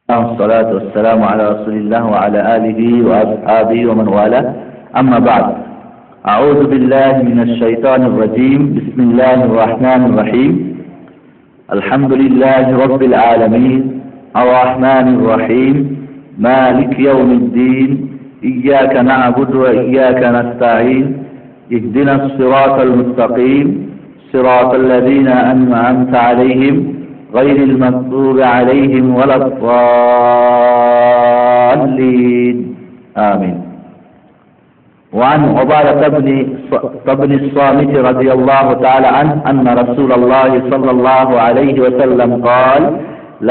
والصلاة والسلام على رسول الله وعلى آله وأصحابه ومن والاه أما بعد أعوذ بالله من الشيطان الرجيم بسم الله الرحمن الرحيم الحمد لله رب العالمين الرحمن الرحيم مالك يوم الدين إياك نعبد وإياك نستعين اهدنا الصراط المستقيم صراط الذين أنعمت عليهم غير المغضوب عليهم ولا الضالين آمين. وعن عبادة بن الصامت رضي الله تعالى عنه أن رسول الله صلى الله عليه وسلم قال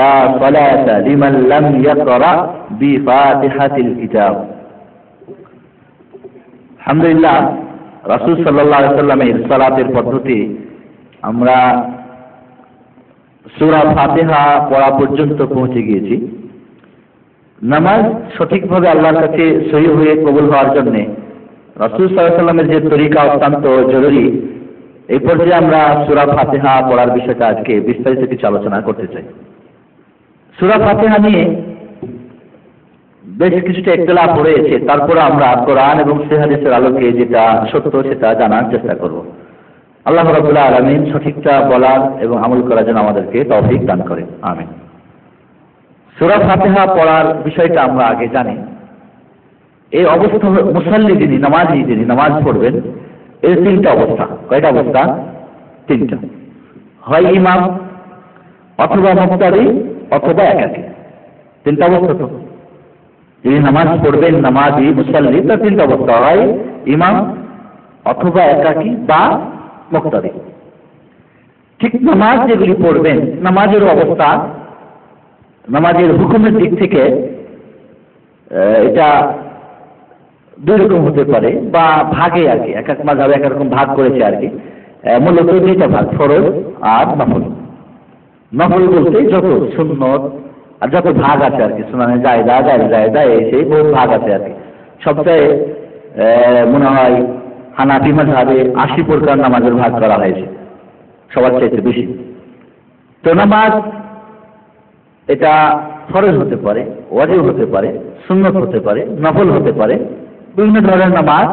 لا صلاة لمن لم يقرأ بفاتحة الكتاب. الحمد لله রাসূল সাল্লাল্লাহু আলাইহি ওয়াসাল্লামের সালাতের পদ্ধতি আমরা সূরা ফাতিহা পড়া পর্যন্ত পৌঁছে গিয়েছি। নামাজ সঠিকভাবে আল্লাহর কাছে সহিহ হয়ে কবুল হওয়ার জন্য রাসূল সাল্লাল্লাহু আলাইহি ওয়াসাল্লামের যে তরিকা অত্যন্ত জরুরি, এই পর্যায়ে আমরা সূরা ফাতিহা পড়ার বিষয়টা আজকে বিস্তারিত কিছু আলোচনা করতে চাই। সূরা ফাতিহা নিয়ে বেশ কিছুটা ইখতিলাফ রয়েছে, তারপরে আমরা কোরআন এবং সহিহ হাদিসের আলোকে যেটা সত্য সেটা জানার চেষ্টা করব। আল্লাহ রাব্বুল আলামিন সঠিকটা বলার এবং আমল করার জন্য আমাদেরকে তৌফিক দান করেন, আমিন। সূরা ফাতিহা পড়ার বিষয়টা আমরা আগে জানি। এই অবস্থা মুসাল্লি যিনি নামাজ পড়বেন, এর তিনটা অবস্থা। কয়টা অবস্থা? তিনটা। হয় ইমাম অথবা মুক্তাদি অথবা একাকী। তিনটা অবস্থা তো। যিনি নামাজ পড়বেন নামাজি মুসাল্লি, তার তিনটা অবস্থা, হয় ইমাম অথবা একাকী বা মুক্তাদি। ঠিক নামাজ যেগুলি পড়বেন, নামাজের অবস্থা, নামাজের হুকুমের দিক থেকে এটা দুই রকম হতে পারে বা ভাগে আর কি, এক এক মাযহাবে এক রকম ভাগ করেছে আর কি। মূলত দুইটা ভাগ, ফরজ আর নফল। নফল বলতে যত সুন্নত আর যত ভাগ আছে আর কি, সুনানে জায়েদা সেই বহু ভাগ আছে আর কি। সবচেয়ে মনে হয় হানাফি মাযহাবে 80 প্রকার নামাজের ভাগ করা হয়েছে, সবার চাইতে বেশি। তো নামাজ এটা ফরজ হতে পারে, ওয়াজিব হতে পারে, সুন্নত হতে পারে, নফল হতে পারে, বিভিন্ন ধরনের নামাজ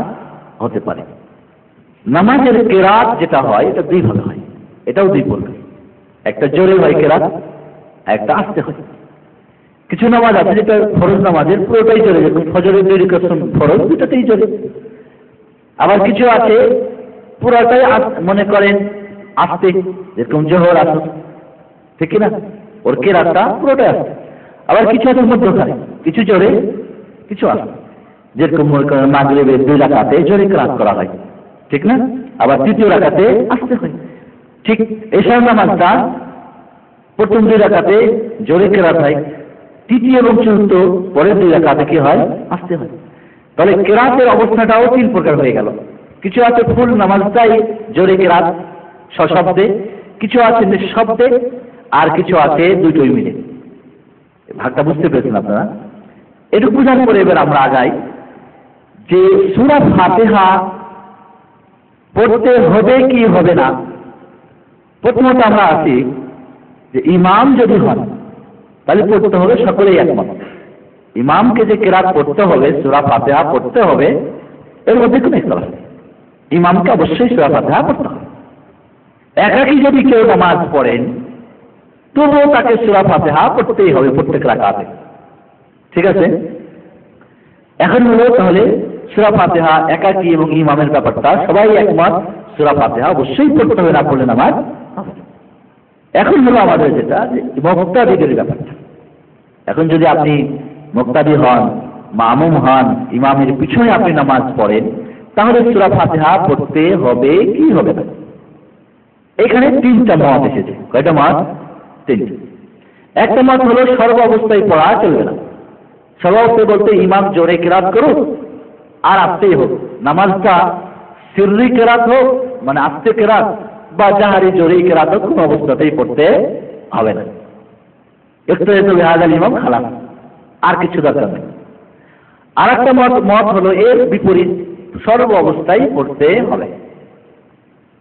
হতে পারে। নামাজের কেরাত যেটা হয় এটা দুই ভাবে হয়, এটাও দুই প্রকার। একটা জোরে হয় কেরাত, একটা আস্তে হয়। কিছু নামাজ আছে যেটা ফরজ নামাজের পুরোটাই জোরে, যেমন ফজরের 2 রাকাত ফরজ, দুটাতেই জোরে। আবার কিছু আছে পুরোটাই মনে করেন আস্তে, যেরকম জোহর আসর, ঠিক না, ওর কেরাতটা পুরোটাই আস্তে। আবার কিছু আছে মধ্যখানে, কিছু জোরে কিছু আস্তে, যেরকম মনে করেন মাগরিবের 2 রাকাতে জোরে কেরাত করা হয়, ঠিক না, আবার তৃতীয় রাকাতে আস্তে হয়। ঠিক এশার নামাজটা প্রথম 2 রাকাতে জোরে কেরাত হয়, তৃতীয় এবং চতুর্থ পরের 2 রাকাতে কি হয়? আস্তে হয়। তাহলে কেরাতের অবস্থাটাও 3 প্রকার হয়ে গেল। কিছু আছে ফুল নামাজটাই জোরে কেরাত সশব্দে, কিছু আছে নিঃশব্দে, আর কিছু আছে দুটোই মিলে। ভাগটা বুঝতে পেরেছেন আপনারা? এটুকু বোঝার পরে এবার আমরা আগাই যে সূরা ফাতিহা পড়তে হবে কি হবে না। প্রথমত আমরা আছি যে ইমাম যদি হন তাহলে পড়তে হবে, সকলেই একমত। ইমামকে যে কেরাত পড়তে হবে, সূরা ফাতিহা পড়তে হবে, এর মধ্যে কোনো ইখতিলাফ নেই। ইমামকে অবশ্যই সূরা ফাতিহা পড়তে হবে। একাকী যদি কেউ নামাজ পড়েন তবুও তাকে সূরা ফাতিহা পড়তেই হবে প্রত্যেক রাকাতে, ঠিক আছে? এখন হলো তাহলে সূরা ফাতিহা একাকী এবং ইমামের ব্যাপারটা সবাই একমত, সূরা ফাতিহা অবশ্যই পড়তে হবে, না পড়লে নামাজ হবে না। এখন হলো আমাদের যেটা মুক্তাদিদের ব্যাপারটা। এখন যদি আপনি মুক্তাদি হন, মামুম হন, ইমামের পিছনে আপনি নামাজ পড়েন, তাহলে সূরা ফাতিহা পড়তে হবে কি হবে না। এখানে 3টা মত এসেছে। কয়টা মত? 3টা। একটা মত হলো সর্ব অবস্থায় পড়া চলবে না। সর্ব অবস্থায় বলতে ইমাম জোরে কেরাত করুক আর আস্তেই হোক, নামাজটা সিররি কেরাত হোক মানে আস্তে কেরাত বা জাহারি জোরে কেরাত হোক, কোনো অবস্থাতেই পড়তে হবে না। একটু বিহাদাল ইমাম খালাস, আর কিছু দরকার নেই। আর একটা মত হলো এর বিপরীত, সর্ব অবস্থায় পড়তে হবে।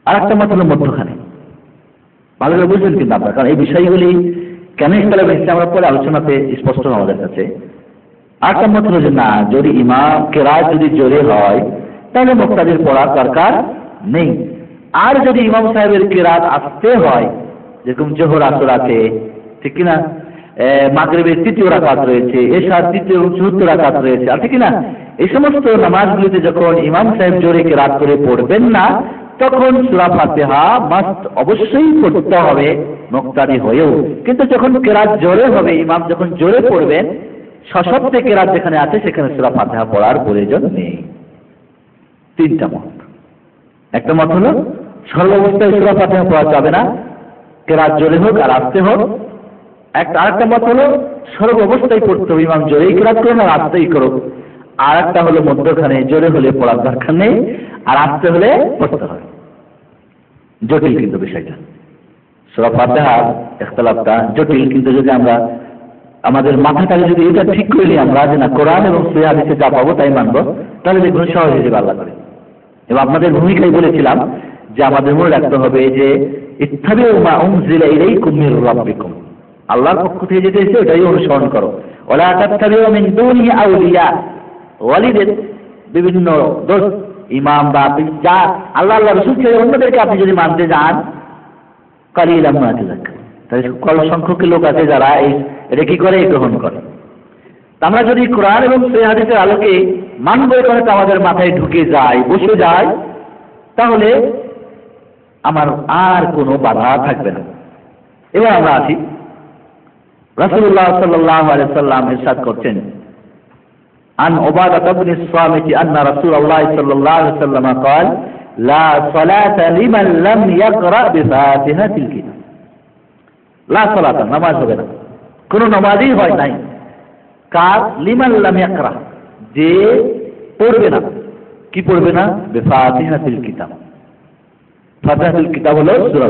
আর একটা মত হলো মধ্যখানে। ভালো করে বুঝবেন কিন্তু আপনার, কারণ এই বিষয়গুলি কেন ইখতিলাফ হয়েছে আমরা পরে আলোচনাতে স্পষ্ট আমাদের কাছে। আরেকটা মত হলো যে না, যদি ইমাম কেরাত যদি জোরে হয় তাহলে মুক্তাদির পড়ার দরকার নেই। আর যদি ইমাম সাহেবের কেরাত আসতে হয়, যেরকম জোহর আসর আছে, ঠিক কিনা, মাগরিবের তৃতীয় রাকাত রয়েছে, এশার তৃতীয় চতুর্থ রাকাত রয়েছে, আছে কিনা, এই সমস্ত নামাজগুলিতে যখন ইমাম সাহেব জোরে কেরাত করে পড়বেন না, তখন সূরা ফাতিহা মাস্ট অবশ্যই পড়তে হবে মুক্তাদি হয়েও। কিন্তু যখন কেরাত জোরে হবে, ইমাম যখন জোরে পড়বেন, সশব্দে কেরাত যেখানে আছে সেখানে সূরা ফাতিহা পড়ার প্রয়োজন নেই। তিনটা মত। একটা মত হলো সর্বাবস্থায় সূরা ফাতিহা পড়া যাবে না, কেরাত জোরে হোক আর আস্তে হোক। আরেকটা মত হলো সর্বাবস্থায় পড়তে হবে, ইমাম জোরেই কেরাত করুন আর আস্তেই করুক। আর একটা হলো মধ্যখানে, জোরে হলে পড়ার দরকার নেই আর আস্তে হলে পড়তে হবে। জটিল কিন্তু বিষয়টা, সূরা ফাতিহার ইখতিলাফটা জটিল। কিন্তু যদি আমরা আমাদের মাথাটাকে যদি এটা ঠিক করে নিই আমরা, যে না কোরআন এবং সহিহ হাদিসে যা পাবো তাই মানবো, তাহলে দেখুন সহজ হয়ে যাবে আল্লাহ করে। এবং আপনাদের ভূমিকায় বলেছিলাম যে আমাদের মনে রাখতে হবে যে ইত্তাবিউ মা উনজিলা ইলাইকুম মির রাব্বিকুম, আল্লাহর পক্ষ থেকে যেটা এসেছে ওটাই অনুসরণ করো। ওয়ালা তাত্তাবিউ মিন দুনিহি আউলিয়া, ওয়ালিদের বিভিন্ন দোস্ত, ইমাম বা যা আল্লাহ রাসূল কে অন্যদেরকে আপনি যদি মানতে যান, কালিলাম মা তাযাক্কারুন, তাহলে কম সংখ্যক লোক আছে যারা এটা কি করে, গ্রহণ করে। আমরা যদি কোরআন এবং সহিহ হাদিসের আলোকে মানব করে আমাদের মাথায় ঢুকে যায়, বসে যায়, তাহলে আমার আর কোনো বাধা থাকবে না। এবার আমরা আছি, রাসূলুল্লাহ সাল্লাল্লাহু আলাইহি ওয়াসাল্লাম ইরশাদ করছেন, আন উবাদাহ ইবনে সামিত আন্না রাসূলুল্লাহ সাল্লাল্লাহু আলাইহি ওয়াসাল্লাম قال لا صلاة لمن لم يقرأ بفاتحة الكتاب। লা সালাত, নামাজ হবে না, কোনো নামাজই হয় নাই কার, লিমান লাম ইয়াকরা, যে পড়বে না, কি পড়বে না, বিফাতিহাতিল কিতাব। ফাতিহাতুল কিতাব হলো সূরা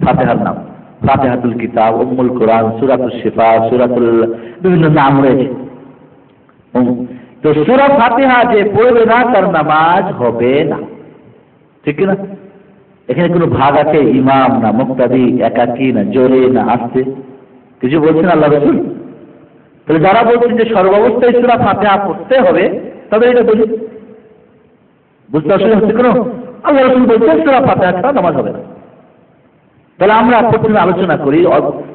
ফাতিহার নাম, ফাতিহাতুল কিতাব, উম্মুল কোরআন, সূরাতুল শিফা, সূরাতুল বিভিন্ন নাম রয়েছে। তো সূরা ফাতিহা যে পড়বে না তার নামাজ হবে না, ঠিক না? এখানে কোনো ভাগ আছে, ইমাম না মুক্তাদি, একাকী না জোরে না আস্তে, কিছু বলছেন আল্লাহ রাসূল? তাহলে যারা বলছেন যে সর্বাবস্থায় সূরা ফাতিহা পড়তে হবে, তবে এটা বলি বুঝতে অসুবিধা হচ্ছে কোনো? আল্লাহ রাসূল বলছেন সূরা ফাতিহা ছাড়া নামাজ হবে না। তাহলে আমরা প্রথমে আলোচনা করি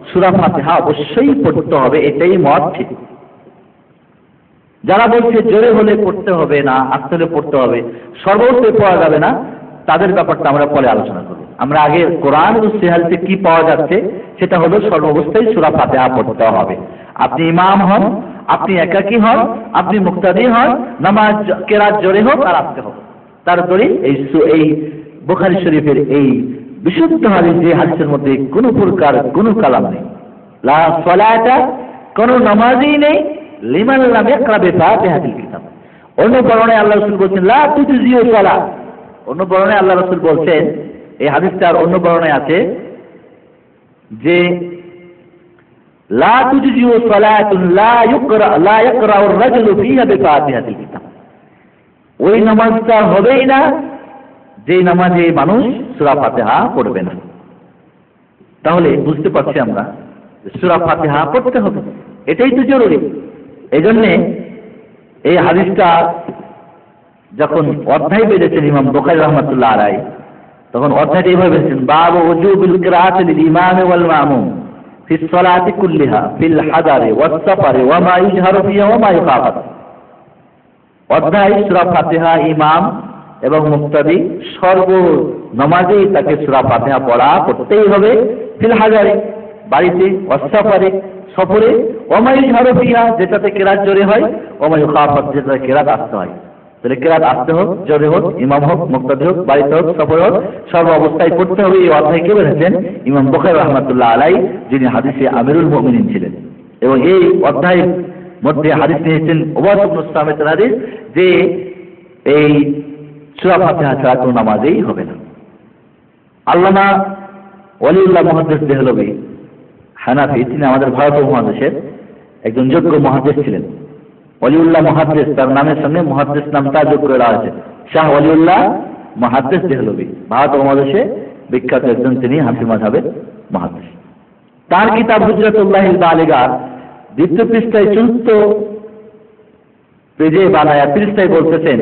সূরা ফাতিহা অবশ্যই পড়তে হবে, এটাই মত ঠিক। যারা বলছে জোরে হলে পড়তে হবে না, আস্তে হলে পড়তে হবে, সর্বাবস্থায় পড়া যাবে না, তাদের ব্যাপারটা আমরা পরে আলোচনা করব। আমরা আগে কোরআন ও সহিহ হাদিসে কি পাওয়া যাচ্ছে সেটা হলো সর্বাবস্থায় সূরা ফাতিহা পড়তে হবে। আপনি ইমাম হন, আপনি একাকী হন, আপনি মুক্তাদি হন, নামাজ কেরাত জোরে হোক আর আস্তে হোক, তার দলিল এই বুখারী শরীফের এই বিশুদ্ধ হাদিস, যে হাদিসের মধ্যে কোনো প্রকার কোনো কালাম নেই, লা সালাতা, কোনো নামাজই নেই, লিমান লাম ইয়াকরা বিফাতিহাতিল কিতাব। অন্য বর্ণনায় আল্লাহ রাসূল বলেছেন লা তুজজিউ সালাত, অন্য বর্ণনায় আল্লাহ রাসূল বলছেন, এই হাদিসটার অন্য বর্ণনায় আছে যে লা তুজজিউ সালাতুন লা ইয়াকরাউ আর-রাজুলু ফিহা বিফাতিহাতিল কিতাব, ওই নামাজটা হবেই না যে নামাজে মানুষ সূরা ফাতিহা পড়বে না। তাহলে বুঝতে পারছি আমরা সূরা ফাতিহা পড়তে হবে, এটাই তো জরুরি। এই জন্যে এই হাদিসটা যখন অধ্যায় বেঁধেছেন ইমাম বুখারী রাহমাতুল্লাহ আলাইহি, তখন অধ্যায়টা এইভাবে বেঁধেছেন, বাবু ওযুবিল কিরাআতি লিল ইমাম ওয়াল মামুম ফি সলাতি কুল্লিহা ফিল হাদারি ওয়াস সাফারি ওয়া মা ইজহারু ফিহা ওয়া মা ইখাফাত। অধ্যায় সূরা ফাতিহা ইমাম এবং মুক্তাদি সর্ব নামাজেই তাকে সূরা ফাতিহা পড়া করতেই হবে, ফিল হাদারি বাড়িতে, ওয়াস সাফারি সফরে, ওয়া মা ইজহারু ফিহা যেটাতে কিরাত জোরে হয়, ওয়া মা ইখাফাত যেটাতে কিরাত আস্তে হয়। তাহলে কিরাত আস্তে হোক, জোরে হোক, ইমাম হোক, মুক্তাদি হোক, বাড়িতে হোক, সফরে হোক, সর্ব অবস্থায় পড়তে হবে। এই অধ্যায় কে বলেছেন? ইমাম বুখারী রাহমাতুল্লাহ আলাইহি, যিনি হাদিসে আমিরুল মুমিনিন ছিলেন। এবং এই অধ্যায়ের মধ্যে হাদিস নিয়েছেন উবাদা ইবনে সামিতের হাদিস, যে এই সূরা ফাতিহা ছাড়া কোনো নামাজই হবে না। আল্লামা ওয়ালিউল্লাহ মুহাদ্দিস দেহলভী হানাফি, তিনি আমাদের ভারত উপমহাদেশের একজন যোগ্য মুহাদ্দিস ছিলেন। ওয়ালিউল্লাহ মুহাদ্দিস, তার নামের সঙ্গে মুহাদ্দিস নামটা যোগ করে দেওয়া হয়েছে। শাহ ওয়ালিউল্লাহ মুহাদ্দিস দেহলভী, ভারত উপমহাদেশে বিখ্যাত একজন তিনি হানাফি মাযহাবের মুহাদ্দিস। তার কিতাব হুজরাতুল্লাহিল বালিগা দ্বিতীয় পৃষ্ঠায় ৪ পেজে বানায়া পৃষ্ঠায় বলতেছেন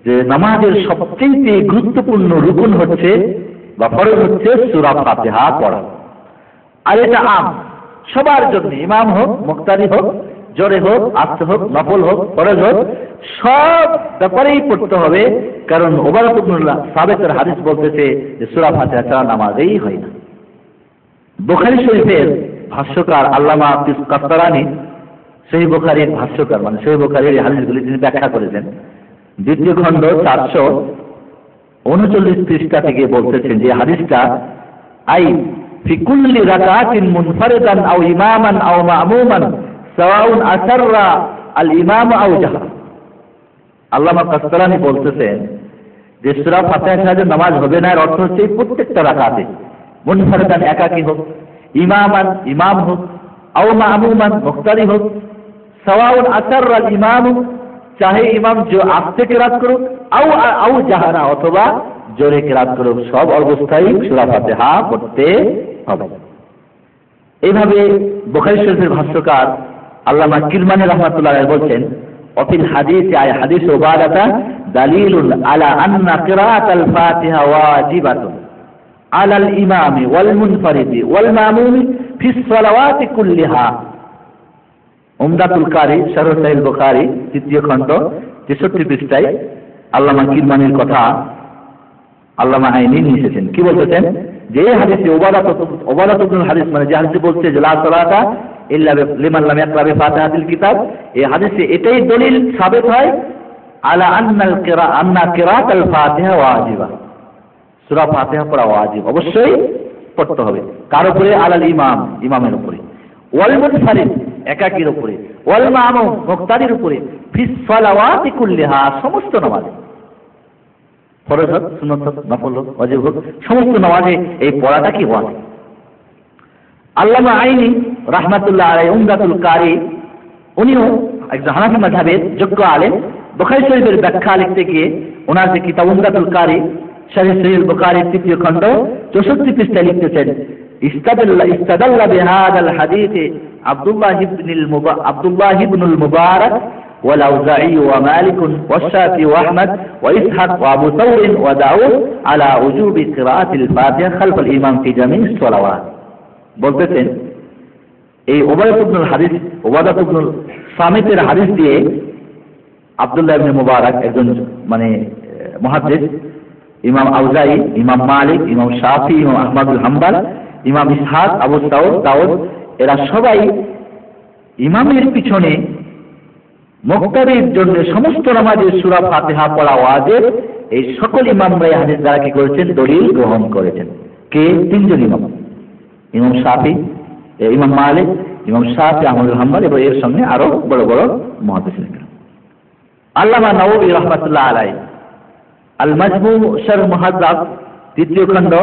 যে নামাজের সবচেয়ে গুরুত্বপূর্ণ রুকুন হচ্ছে বা ফরজ হচ্ছে সূরা ফাতিহা পড়া। আর এটা আম সবার জন্য, ইমাম হোক, মুক্তাদি হোক, জোরে হোক, আস্তে হোক, নফল হোক, ফরজ হোক, সব ব্যাপারেই পড়তে হবে। কারণ উবাদাত ইবনে সাবিতের হাদিস বলতেছে যে সূরা ফাতিহা ছাড়া নামাজই হয় না। বুখারী শরীফের ভাষ্যকার আল্লামা কাসতালানী, সহিহ বুখারীর ভাষ্যকার, মানে সহিহ বুখারীর এই হাদিসগুলি তিনি ব্যাখ্যা করেছেন। দ্বিতীয় খণ্ড 439 পৃষ্ঠা থেকে বলতেছেন যে হাদিসটা আই ফি কুল্লি রাকাতিন মুনফারিদান আও ইমামান আও মা'মুমান সাওয়াউন আসাররা আল ইমাম আও জাহরা। আল্লামা কাসতালানী বলতেছেন যে সূরা ফাতিহা ছাড়া নামাজ হবে না, এর অর্থ হচ্ছে প্রত্যেকটা রাকাতে, মুনফারিদান একাকী হোক, ইমামান ইমাম হোক, আও মা'মুমান মুক্তাদি হোক, সাওয়াউন আসাররা আল ইমাম, চাহে ইমাম আস্তে কেরাত করুক, আও জাহারা অথবা জোরে কেরাত করুক, সব অবস্থায় সূরা ফাতিহা পড়তে হবে। এইভাবে বুখারী শরীফের ভাষ্যকার আল্লামা কিরমানী রাহমাতুল্লাহ আলাইহি বলছেন অফিল হাদিসে আয় হাদিস উবাদাতা দালিলুন আলা আন্না কিরাআতাল ফাতিহা ওয়াজিবাতুন আলাল ইমামি ওয়াল মুনফারিদি ওয়াল মামুমি ফিস সালাওয়াতি কুল্লিহা। উমদাতুল কারি শারহ সাহিহ বুখারী তৃতীয় খণ্ড ৬৩ পৃষ্ঠায় আল্লামা কিরমানীর কথা আল্লামা আইনি নিয়ে এসেছেন। কি বলতেছেন যে এই হাদিসে উবাদাত ইবনুল হারিস, মানে যে হাদিসে বলছে যে লা সালাতা ইল্লা লিমান লাম ইয়াকরা বিফাতিহাতিল কিতাব, এই হাদিসে এটাই দলিল সাবিত হয় আলা আন্না কিরাআতাল ফাতিহা ওয়াজিবা, সূরা ফাতিহা পড়া ওয়াজিব, অবশ্যই পড়তে হবে। কার উপরে? আলাল ইমাম, ইমামের উপরে, ওয়াল মুনফারিদ একাকীর উপরে, ওয়াল মামুম মুক্তাদির উপরে, ফিস সালাওয়াতি কুল্লিহা সমস্ত নামাজে, ফরজ হোক, সুন্নাত হোক, নফল হোক, ওয়াজিব হোক, সমস্ত নামাজে এই পড়াটা কি ওয়াজিব। আল্লামা আইনি রাহমাতুল্লাহ আলাইহি উমদাতুল কারি, উনিও একজন হানাফি মাযহাবের যোগ্য আলেম। বুখারী শরীফের ব্যাখ্যা লিখতে গিয়ে ওনার যে কিতাব উমদাতুল কারি শারহ সহিহ বুখারীর তৃতীয় খণ্ড ৬৪ পৃষ্ঠায় লিখতেছেন ইস্তাদাল্লা বিহাদাল হাদিসে আব্দুল্লাহ ইবনুল মুবারাক والأوزاعي ومالك والشافعي وأحمد وإسحاق وأبو ثور وداود على وجوب قراءة الفاتحة خلف الإمام في جميع الصلوات। বলতেছেন এই উবাদাত ইবনুল সামিতের হাদিস দিয়ে আব্দুল্লাহ ইবনে মুবারাক একজন মানে মুহাদ্দিস, ইমাম আউজাই, ইমাম মালিক, ইমাম শাফি, ইমাম আহমদুল হাম্বাল, ইমাম ইসহাক, আবু দাউদ এরা সবাই ইমামের পিছনে মুক্তাদির জন্য সমস্ত নামাজে সূরা ফাতিহা পড়া ওয়াজিব, এই সকল ইমামরা এই হাদিস দ্বারা কি করেছেন? দলিল গ্রহণ করেছেন। কে? তিনজন ইমাম, ইমাম শাফি, ইমাম মালিক, ইমাম শাফি, আহমদুল হাম্বাল এবং এর সঙ্গে আরো বড় বড় মুহাদ্দিস। আল্লামা নওয়ী রাহমাতুল্লাহ আলাইহি আল মাজমু শারহ মুহাদ্দাব তৃতীয় খণ্ড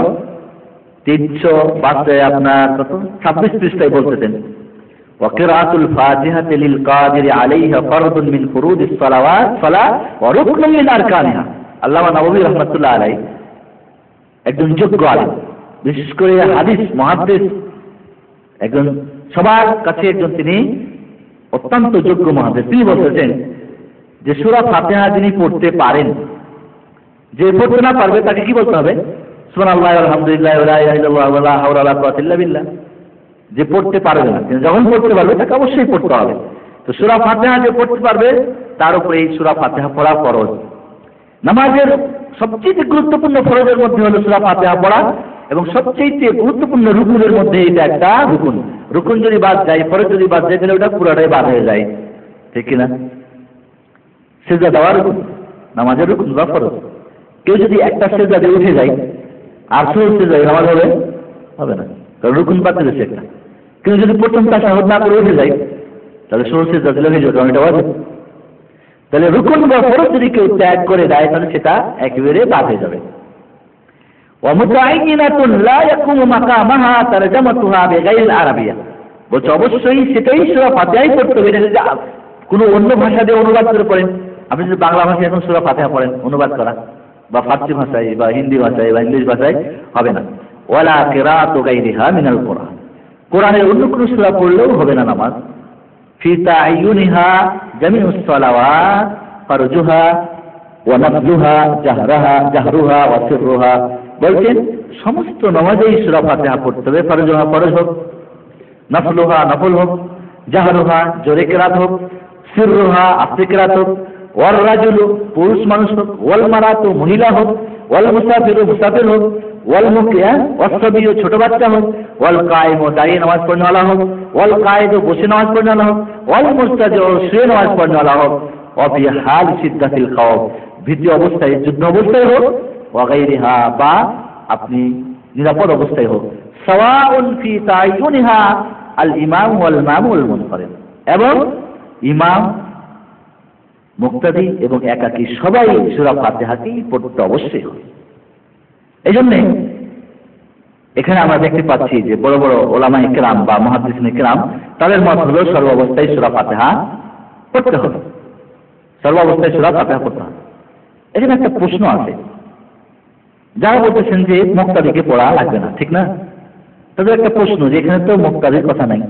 ৩৫ আপনার ২৬ পৃষ্ঠায় বলতেছেন وقراءة الفاتحة للقادر عليها فرض من فروض الصلوات صلاة وركن من أركانها। আল্লামা নওয়ী রাহমাতুল্লাহ আলাইহি একজন যোগ্য আলেম, বিশেষ করে হাদিস মুহাদ্দিস, একজন সবার কাছে একজন তিনি অত্যন্ত যোগ্য মুহাদ্দিস। তিনি বলতেছেন যে সূরা ফাতিহা যিনি পড়তে পারেন, যে পড়তে না পারবে তাকে কি বলতে হবে? সুবহানাল্লাহি আলহামদুলিল্লাহি ওয়া লা ইলাহা ইল্লাল্লাহ ওয়া লা হাওলা ওয়া লা কুওয়াতা ইল্লা বিল্লাহ। যে পড়তে পারবে না, কিন্তু যখন পড়তে পারবে তাকে অবশ্যই পড়তে হবে। তো সূরা ফাতিহা যে পড়তে পারবে তার উপরে এই সূরা ফাতিহা পড়া ফরজ। নামাজের সবচেয়ে গুরুত্বপূর্ণ ফরজের মধ্যে হলো সূরা ফাতিহা পড়া, এবং সবচেয়ে গুরুত্বপূর্ণ রুকুনের মধ্যে এটা একটা রুকুন। রুকুন যদি বাদ যায়, ফরজ যদি বাদ যায়, তাহলে ওটা পুরোটাই বাদ হয়ে যায়, ঠিক কিনা? সিজদা দেওয়া রুকুন, নামাজের রুকুন বা ফরজ। কেউ যদি একটা সিজদা দিয়ে উঠে যায় আর সূরা সিজদা নামাজ হবে না, কারণ রুকুন বাদ দিয়েছে একটা। কিন্তু যদি প্রথম তাশাহুদ না করে উঠে যায় তাহলে সূরা সিজদা দিলে হয়ে যাবে, কারণ এটা ওয়াজিব। তাহলে রুকুন বা ফরজ যদি কেউ ত্যাগ করে দেয় তাহলে সেটা একেবারে বাদ হয়ে যাবে। ওয়ামুতাআইনাতুন লা ইয়াকুমু মাকামাহা তারজামাতুহা বিগাইরিল আরাবিয়া, বলছে অবশ্যই সেটাই সূরা ফাতিহাই পড়তে হবে। এটা যদি কোনো অন্য ভাষা দিয়ে অনুবাদ করে পড়েন, আপনি যদি বাংলা ভাষায় এখন সূরা ফাতিহা পড়েন অনুবাদ করা, বা ফার্সি ভাষায় বা হিন্দি ভাষায় বা ইংলিশ ভাষায় হবে না। ওয়ালা কিরাআতু গায়রিহা মিনাল কুরআন, কোরআনের অন্য কোনো সূরা পড়লেও হবে না নামাজ। ফি তা'য়ুনিহা জামিউস সালাওয়াত ফারজুহা ওয়া নাফলুহা জাহরুহা ওয়া সিররুহা, বলছেন সমস্ত নামাজেই সূরা ফাতিহা পড়তে হবে। ফারজুহা ফরজ হোক, নফলুহা নফল হোক, জাহরুহা জোরে কেরাত হোক, সিররুহা আস্তে কেরাত হোক, ওয়াল রাজুলু পুরুষ মানুষ হোক, ওয়াল মারাতু মহিলা হোক, ওয়াল মুসাফিরু মুসাফির হোক, ওয়াল মুকিয়া ওয়াসবিয়ু ছোট বাচ্চা হোক, ওয়াল কায়েমু দাঁড়িয়ে নামাজ পড়নেওয়ালা হোক, ওয়াল কায়েদু বসে নামাজ পড়নেওয়ালা হোক, ওয়াল মুস্তাজিউ শুয়ে নামাজ পড়নেওয়ালা হোক, ওয়া ফি হাল শিদ্দাতিল খাওফ ভীতি অবস্থায় যুদ্ধ অবস্থায় হোক, ওয়া গায়রিহা বা আপনি নিরাপদ অবস্থায় হোক, সাওয়াউন ফি তা'য়ুনিহা আল ইমাম ওয়াল মামুল মুনফারিদ, এবং ইমাম মুক্তাদি এবং একাকী সবাই সূরা ফাতিহাকেই পড়তে অবশ্যই হবে। এই জন্য এখানে আমরা দেখতে পাচ্ছি যে বড় বড় ওলামায়ে কেরাম বা মুহাদ্দিসিনে কেরাম তাদের মত হলো সর্বাবস্থায় সূরা ফাতিহা পড়তে হবে, সর্বাবস্থায় সূরা ফাতিহা পড়তে হবে। এখানে একটা প্রশ্ন আছে, যারা বলতেছেন যে মুক্তাদিকে পড়া লাগবে না, ঠিক না? তাদের একটা প্রশ্ন যে এখানে তো মুক্তাদির কথা নাই,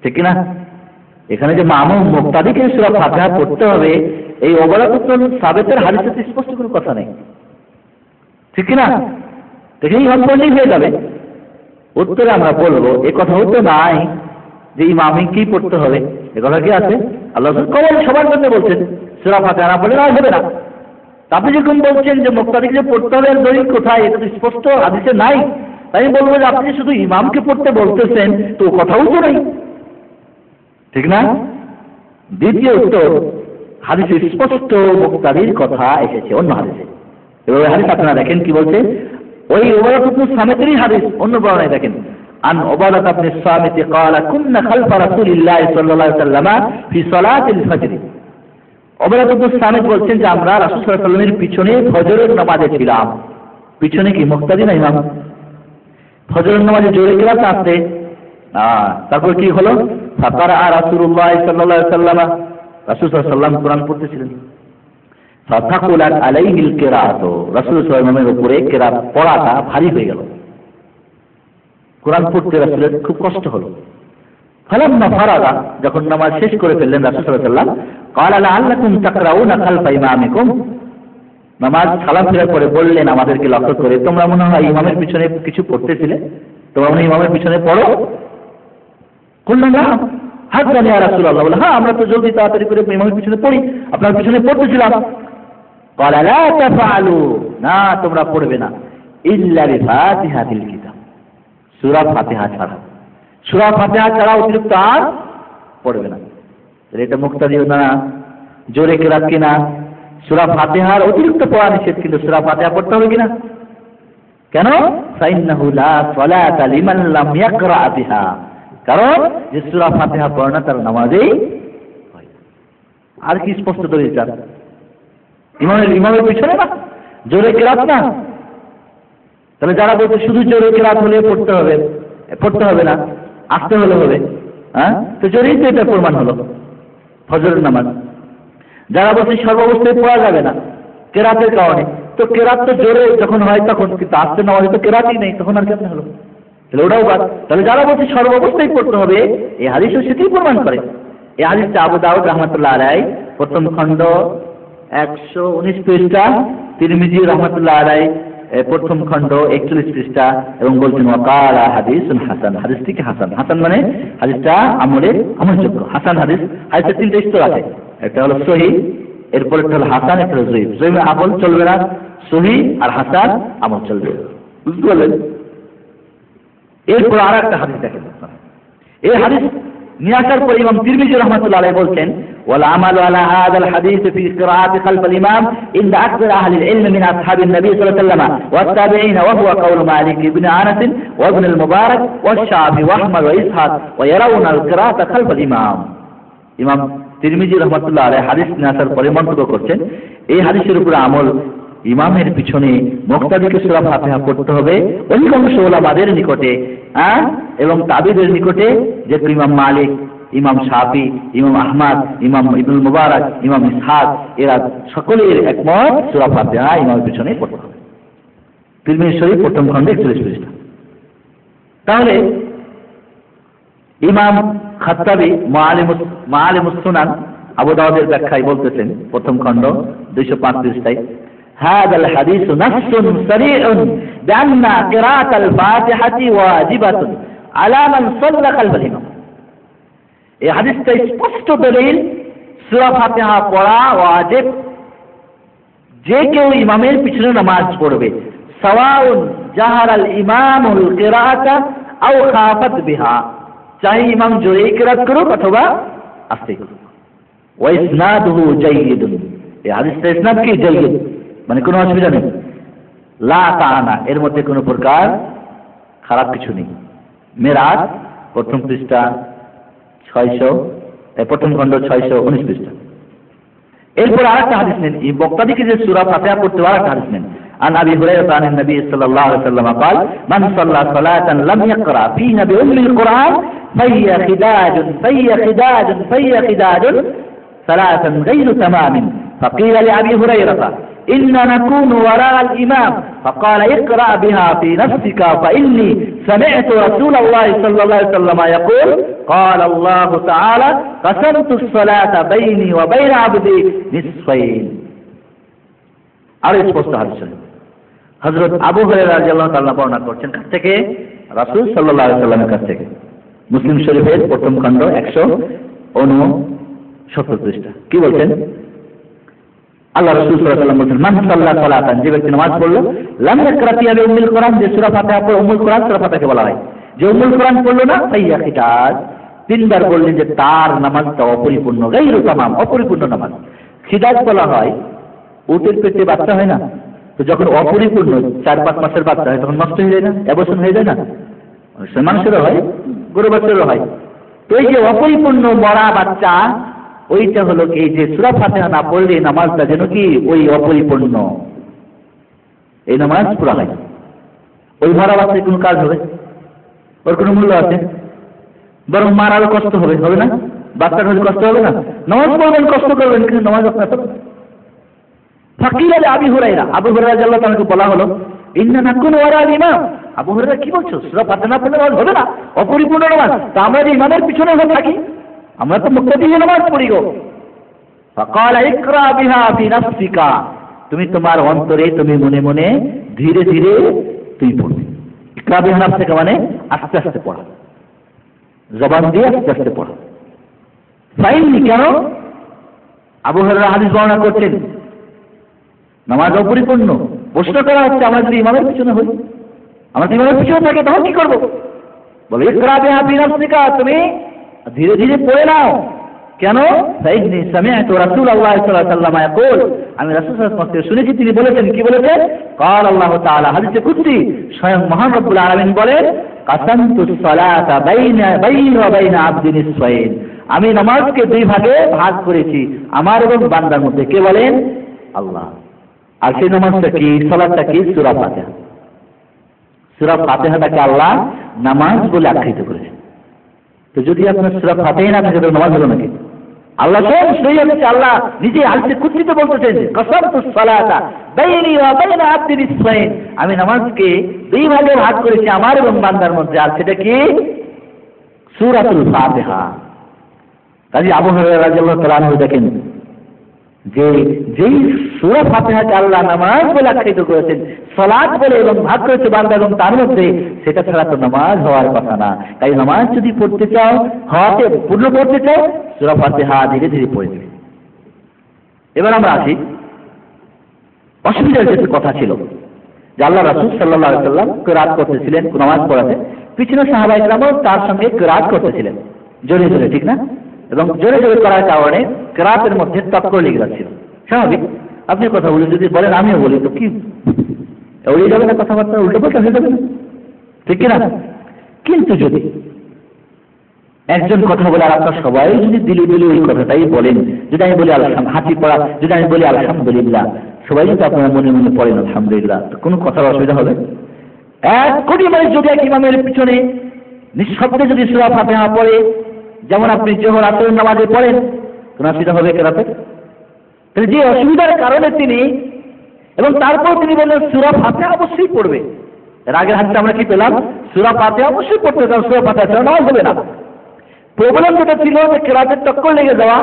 ঠিক না? এখানে যে মামুম মুক্তাদিকে সূরা ফাতিহা পড়তে হবে, এই অবরাতুল সাবেতের হাদিসে স্পষ্ট কোনো কথা নেই, ঠিক না? দেখেই হক পড়লেই হয়ে যাবে। উত্তরে আমরা বলবো এ কথা হতে নাই যে ইমামকেই পড়তে হবে, এ কথা কি আছে? আল্লাহ কবল সবার জন্য বলছেন সূরা ফাতিহা না পড়লে না হবে না। আপনি যখন বলছেন যে মুক্তাদিকে যে পড়তে হবে দলিল কোথায়, এটা তো স্পষ্ট হাদিসে নাই, তাই আমি বলবো যে আপনি শুধু ইমামকে পড়তে বলতেছেন তো কথাও তো নেই, ঠিক না? দ্বিতীয় উত্তর, হাদিসে স্পষ্ট মুক্তাদির কথা এসেছে অন্য হাদিসে। এবার ওই হাদিস আপনারা দেখেন কি বলছে, ওই উবাদাতুল সামিতেরই হাদিস অন্য বর্ণনায় দেখেন, আন উবাদাত ইবনে সামিত قال كنا خلف رسول الله صلى الله عليه وسلم في صلاه الفجر। উবাদাতুল সামিত বলছেন যে আমরা রাসূল সাল্লাল্লাহু আলাইহি ওয়াসাল্লামের পিছনে ফজরের নামাজে ছিলাম। পিছনে কি মুক্তাদি না ইমাম? ফজরের নামাজে জোরে কেরাত আসছে, তারপর কি হলো, ফাকারা রাসূলুল্লাহ সাল্লাল্লাহু আলাইহি ওয়াসাল্লাম, রাসূল সাল্লাল্লাহু আলাইহি ওয়াসাল্লাম কোরআন পড়তেছিলেন। ফাতাকুলাত আলাইহিল কিরাত, রাসূল সাল্লাল্লাহু আলাইহি ওয়াসাল্লামের উপরে কিরাত পড়াটা ভারী হয়ে গেল, কোরআন পড়তে রাসূলের খুব কষ্ট হলো। ফালাম্মা ফারাগা, যখন নামাজ শেষ করে ফেললেন রাসূল সাল্লাল্লাহু আলাইহি ওয়াসাল্লাম, ক্বালা লাআল্লাকুম তাকরাউনা খালফা ইমামিকুম, নামাজ সালাম ফেরার পরে বললেন আমাদেরকে লক্ষ্য করে, তোমরা মনে হয় ইমামের পিছনে কিছু পড়তেছিলে, তোমরা মনে হয় ইমামের পিছনে পড়ো। বললেন না, হাজ্জান ইয়া রাসূলুল্লাহ, বলে হ্যাঁ আমরা তো জলদি তাড়াতাড়ি করে ইমামের পিছনে পড়ি, আপনার পিছনে পড়তেছিলাম। ক্বালা লা তাফআলু, না তোমরা পড়বে না, ইল্লা বিফাতিহাতিল কিতাব, সূরা ফাতিহা ছাড়া, সূরা ফাতিহা ছাড়া অতিরিক্ত আর পড়বে না। এটা মুক্তাদিও না, জোরে কেরাত কিনা, সূরা ফাতিহার অতিরিক্ত পড়া নিষেধ, কিন্তু সূরা ফাতিহা পড়তে হবে কিনা? কেন? ফাইন্নাহু লা সালাতা লিমান লাম ইয়াকরা বিহা, কারণ যে সূরা ফাতিহা পড়ে না তার নামাজেই হয়। আর কি স্পষ্ট দলিল চান? ইমামের পিছনে না, জোরে কেরাত না, তাহলে যারা বলছে শুধু জোরে কেরাত হলে পড়তে হবে না, আসতে হলে হবে, হ্যাঁ, তো জোরেই তো এটা প্রমাণ হলো ফজরের নামাজ। যারা বলছে সর্বাবস্থায় পড়া যাবে না কেরাতের কারণে, তো কেরাত তো জোরে যখন হয় তখন, কিন্তু আসতে নামাজে তো কেরাতই নেই, তখন আর কেমন হলো? তাহলে ওটাও বাদ। তাহলে যারা বলছে সর্বাবস্থায় পড়তে হবে, এই হাদিসও সেটাই প্রমাণ করে। এই হাদিসটা আবু দাউদ রাহমাতুল্লাহ আলাইহি প্রথম খণ্ড 119 পৃষ্ঠা, তিরমিজি রাহমাতুল্লাহ আলাইহি প্রথম খণ্ড 41 পৃষ্ঠা, এবং বলছেন ওয়াকালা হাদিসুন হাসান, হাদিসটিকে হাসান, হাসান মানে হাদিসটা আমলযোগ্য। হাসান হাদিস, হাদিসের তিনটা স্তর আছে, একটা হলো সহিহ, এরপর একটা হলো হাসান, একটা হলো যঈফ। যঈফ আমল চলবে না, সহিহ আর হাসান আমল চলবে, বুঝতে পারলেন? এরপর আর একটা হাদিস দেখেন, এই হাদিস নিয়ে আসার পর ইমাম তিরমিজি রাহমাতুল্লাহ আলাইহি বলছেন ওয়াল আমালু আলা হাযাল হাদিস ফি কিরাআতি খালফ আল ইমাম ইনদা আকসার আহলি আল ইলম মিন আসহাবিন নবী সাল্লাল্লাহু আলাইহি ওয়াসাল্লাম ওয়া তাবিঈন, ওয়া হুয়া কাউল মালিক ইবনে আনাস ওয়া ইবনে আল মুবারক ওয়া শাফি ওয়া আহমদ ওয়া ইসহাক ওয়া ইয়ারাউনা আল কিরাআতা খালফ আল ইমাম। ইমাম তিরমিজি রাহমাতুল্লাহ আলাইহি হাদিস নিয়ে আসার পরে মন্তব্য করছেন, এই হাদিসের উপর আমল, ইমামের পিছনে মুক্তাদিকে সূরা ফাতিহা পড়তে হবে অধিকাংশ উলামাদের নিকটে, এবং তাবিদের নিকটে, যে ইমাম মালিক, ইমাম শাফি, ইমাম আহমদ, ইমাম ইবনুল মুবারক, ইমাম ইসহাক, এরা সকলের একমত সূরা ফাতিহা ইমামের পিছনে পড়তে হবে। তিরমিজি শরীফ প্রথম খণ্ডে 41 পৃষ্ঠা। তাহলে ইমাম খাত্তাবী মাআলিমুস সুনান আবু দাউদের ব্যাখ্যায় বলতেছেন প্রথম খণ্ড 235 পৃষ্ঠায় হাযাল হাদীসু নাসসুন সারীউন বিআন্না কিরাআতাল ফাতিহাতি ওয়াজিবাতুন আলা মান সাল্লা খালফাল ইমাম। এই হাদিসটা স্পষ্ট দলিল সূরা ফাতিহা পড়া ওয়াজিব, যে কেউ ইমামের পিছনে নামাজ পড়বে, সাওয়াউন জাহারাল ইমামুল কিরাআতা আও খাফাত বিহা, চাই ইমাম জোরে কিরাত করুক অথবা আস্তে করুক। ওয়া ইসনাদুহু জাইয়িদুন, এই হাদিসের ইসনাদ কি জাইয়িদ, মানে কোনো অসুবিধা নেই, লা তাআনা, এর মধ্যে কোনো প্রকার খারাপ কিছু নেই। মিরাজ প্রথম পৃষ্ঠা 600, প্রথম খণ্ড 619 পৃষ্ঠা। এরপর আরেকটা হাদিস নেন, এই বক্তাদিকে যে সূরা ফাতিহা পড়তে আরেকটা হাদিস নেন। عن أبي هريرة عن النبي صلى الله عليه وسلم قال من صلى صلاة لم يقرأ فيها بأم القرآن فهي خداج ثلاثا غير تمام. فقيل لأبي هريرة إنا نكون وراء الإمام فقال اقرأ بها في نفسك فإني سمعت رسول الله صلى الله عليه وسلم يقول قال الله تعالى قسمت الصلاة بيني وبين عبدي نصفين. আর স্পষ্ট হাদিস হযরত আবু হুরায়রা রাদিয়াল্লাহু তাআলা বর্ণনা করছেন কাছ থেকে, রাসূল সাল্লাল্লাহু আলাইহি ওয়াসাল্লামের কাছ থেকে, মুসলিম শরীফের প্রথম খণ্ড 169 পৃষ্ঠা। কি বলছেন? আল্লাহ রাসূল সাল্লাল্লাহু আলাইহি ওয়াসাল্লাম বলেন, মান সাল্লা সালাতান, যে ব্যক্তি নামাজ পড়লো, লাম ইয়াকরা ফিহা বিউম্মিল কোরআন, যে সূরা ফাতিহা পড়ে, উম্মুল কোরআন সূরা ফাতিহাকে বলা হয়, যে উম্মুল কোরআন পড়লো না, ফাইয়া খিদাজ, তিনবার বললেন যে তার নামাজটা অপরিপূর্ণ, গায়রু তামাম, অপরিপূর্ণ নামাজ। খিদাজ বলা হয় উটের পেটে বাচ্চা হয় না, তো যখন অপরিপূর্ণ 4-5 মাসের বাচ্চা হয় তখন নষ্ট হয়ে যায় না, অবসন হয়ে যায় না, মানুষেরও হয়, গরু বাচ্চারও হয়। তো এই যে অপরিপূর্ণ মরা বাচ্চা, ওইটা হলো কি, যে সূরা ফাতিহা না পড়লে নামাজটা যেন কি ওই অপরিপূর্ণ, এই নামাজ পুরা হয় না। ওই মরা বাচ্চার কোনো কাজ হবে? ওর কোনো মূল্য আছে? বরং মার আরো কষ্ট হবে, হবে না? বাচ্চার হলে কষ্ট হবে না? নামাজ পড়বেন, কষ্ট করবেন, কিন্তু নামাজ আপনার ফাকিল আলী আবু হুরায়রা, আবু হুরায়রা রাদিয়াল্লাহু তাআলাকে বলা হলো ইন্না নাকুনু ওয়ারাল ইমাম। আবু হুরায়রা কি বলছো, সূরা ফাতিহা না পড়লে নামাজ হবে না, অপরিপূর্ণ নামাজ? তা আমরা যে ইমামের পিছনে হয়ে থাকি, আমরা তো মুক্তাদি নামাজ পড়ি গো। ফাকালা ইকরা বিহা ফি নাফসিকা, তুমি তোমার অন্তরে, তুমি মনে মনে ধীরে ধীরে তুমি পড়বে। ইকরা বিহা নাফসিকা মানে আস্তে আস্তে পড়া, জবান দিয়ে আস্তে আস্তে পড়া। ফাইনি, কেন? আবু হুরায়রা হাদিস বর্ণনা করছেন নামাজ অপরিপূর্ণ। প্রশ্ন করা হচ্ছে, আমরা যদি ইমামের পিছনে হই, আমরা যদি ইমামের পিছনে থাকি তখন কি করবো? বলে ইকরা বিহা ফি নাফসিকা, তুমি ধীরে ধীরে পড়ে নাও। কেন? ফাইন্নী সামি'তু রাসূলুল্লাহ সাল্লাল্লাহু আলাইহি ওয়াসাল্লাম ইয়াকুল, আমি রাসূল সাল্লাল্লাহু আলাইহি ওয়াসাল্লাম শুনেছি তিনি বলেছেন, কি বলেছেন? قال الله تعالى, হাদিসে কুদসি, স্বয়ং মহান রব্বুল আলামিন বলেন, কাসামতুস সালাতা বাইনি ওয়া বাইনা আবদি নিসফাইন, আমি নামাজকে দুই ভাগে ভাগ করেছি আমার এবং বান্দার মধ্যে। কে বলেন? আল্লাহ। আর সেই নামাজটা কি, সালাতটা কি? সূরা ফাতিহা। সূরা ফাতিহাটাকে আল্লাহ নামাজ বলে আখ্যায়িত করেছেন। তো যদি আপনার সূরা ফাতিহা না থাকে, নামাজ হলো নাকি? আল্লাহ আল্লাহ নিজে হাদিসে কুদসিতে বলতেছেন, কাসামতুস সালাতা বাইনি ওয়া বাইনা আবদি নিসফাইন, আমি নামাজকে দুই ভাগে ভাগ করেছি আমার এবং বান্দার মধ্যে। আর সেটা কি? সূরাতুল ফাতিহা। কাজী আবু হুরায়রা রাদিয়াল্লাহু তাআলা আনহু দেখেন যে যেই সূরা ফাতিহাকে আল্লাহ নামাজ বলে আখ্যায়িত করেছেন, সালাত বলে এবং ভাগ করেছে বান্দা এবং তার মধ্যে, সেটা ছাড়া তো নামাজ হওয়ার কথা না। তাই নামাজ যদি পড়তে চাও, হওয়াতে পূর্ণ করতে চাও, সূরা ফাতিহা ধীরে ধীরে পড়ে দেবে। এবার আমরা আসি, অসুবিধার যে কথা ছিল যে আল্লাহ রাসূল সাল্লাল্লাহু আলাইহি ওয়াসাল্লাম কিরাত করতেছিলেন, নামাজ পড়াতে, পিছনে সাহাবায়ে কেরামও তার সঙ্গে কিরাত করতেছিলেন জোরে জোরে, ঠিক না? এবং জোরে জোরে করার কারণে কিরাতের মধ্যে তৎপর লেগে যাচ্ছিল। স্বাভাবিক, আপনি কথা বলে যদি বলেন আমিও বলি, তো কি উড়ে যাবে না কথাবার্তা, উল্টো পাল্টা হয়ে যাবে না, ঠিক কিনা? কিন্তু যদি একজন কথা বলে আর আপনার সবাই যদি দিলে দিলে ওই কথাটাই বলেন, যদি আমি বলি হাঁচি পড়া, যদি আমি বলি আলহামদুলিল্লাহ, সবাই যদি আপনারা মনে মনে পড়েন আলহামদুলিল্লাহ, তো কোনো কথার অসুবিধা হবে? 1 কোটি মানুষ যদি এক ইমামের পিছনে নিঃশব্দে যদি সূরা ফাতিহা পড়ে, যেমন আপনি জোহর আসরের নামাজে পড়েন, কোনো অসুবিধা হবে কেরাতে? তাহলে যে অসুবিধার কারণে তিনি, এবং তারপর তিনি বললেন সূরা ফাতিহা অবশ্যই পড়বে। এর আগের হাদিসে আমরা কি পেলাম? সূরা ফাতিহা অবশ্যই পড়তে হবে, সূরা ফাতিহা ছাড়া নামাজ হবে না। প্রবলেম যেটা ছিল যে কেরাতের টক্কর লেগে যাওয়া,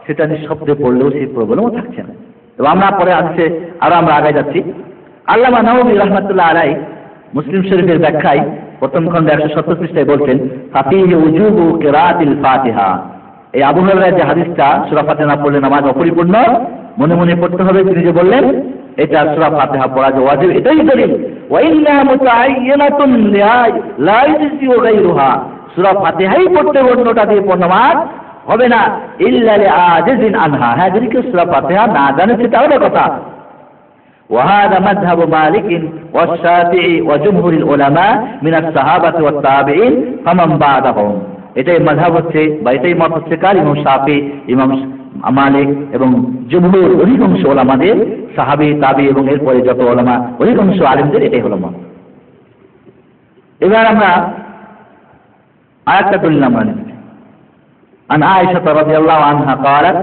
সেটা নিঃশব্দে পড়লেও সেই প্রবলেমও থাকছে না। এবং আমরা পরে আসছে আরো আমরা আগে যাচ্ছি। আল্লামা নাওয়ী রাহমাতুল্লাহ আলাইহি মুসলিম শরীফের ব্যাখ্যায় প্রথম খণ্ডে 170 পৃষ্ঠায় বলছেন, ফাফিহি উজুবু কিরাআতিল ফাতিহা। এই আবু হুরায়রার যে হাদিসটা সূরা ফাতিহা না পড়লে নামাজ অপরিপূর্ণ, মনে মনে পড়তে হবে, তিনি যে বললেন এটা সূরা ফাতিহা পড়া যে ওয়াজিব, এটাই দলিল। ওয়া ইন্না মুতাআয়্যানাতুন লা ইউজিউ গায়রুহা, সূরা ফাতিহাই পড়তে অন্যটা দিয়ে নামাজ হবে না, ইল্লা লিআজিজিন আনহা। হ্যাঁ, যদি কেউ সূরা ফাতিহা না জানে সেটা হলো কথা। وهذا مذهب مالك والشافعي وجمهور العلماء من الصحابة والتابعين فمن بعدهم। এটাই মাযহাব হচ্ছে বা এটাই মত হচ্ছে কার? ইমাম শাফি, ইমাম মালিক এবং জমহুর অধিকাংশ ওলামাদের, সাহাবী, তাবি এবং এরপরে যত ওলামা অধিকাংশ আলেমদের এটাই হলো মত। এবার আমরা আরেকটা দলিল আমরা নিচ্ছি। عن عائشة رضي الله عنها قالت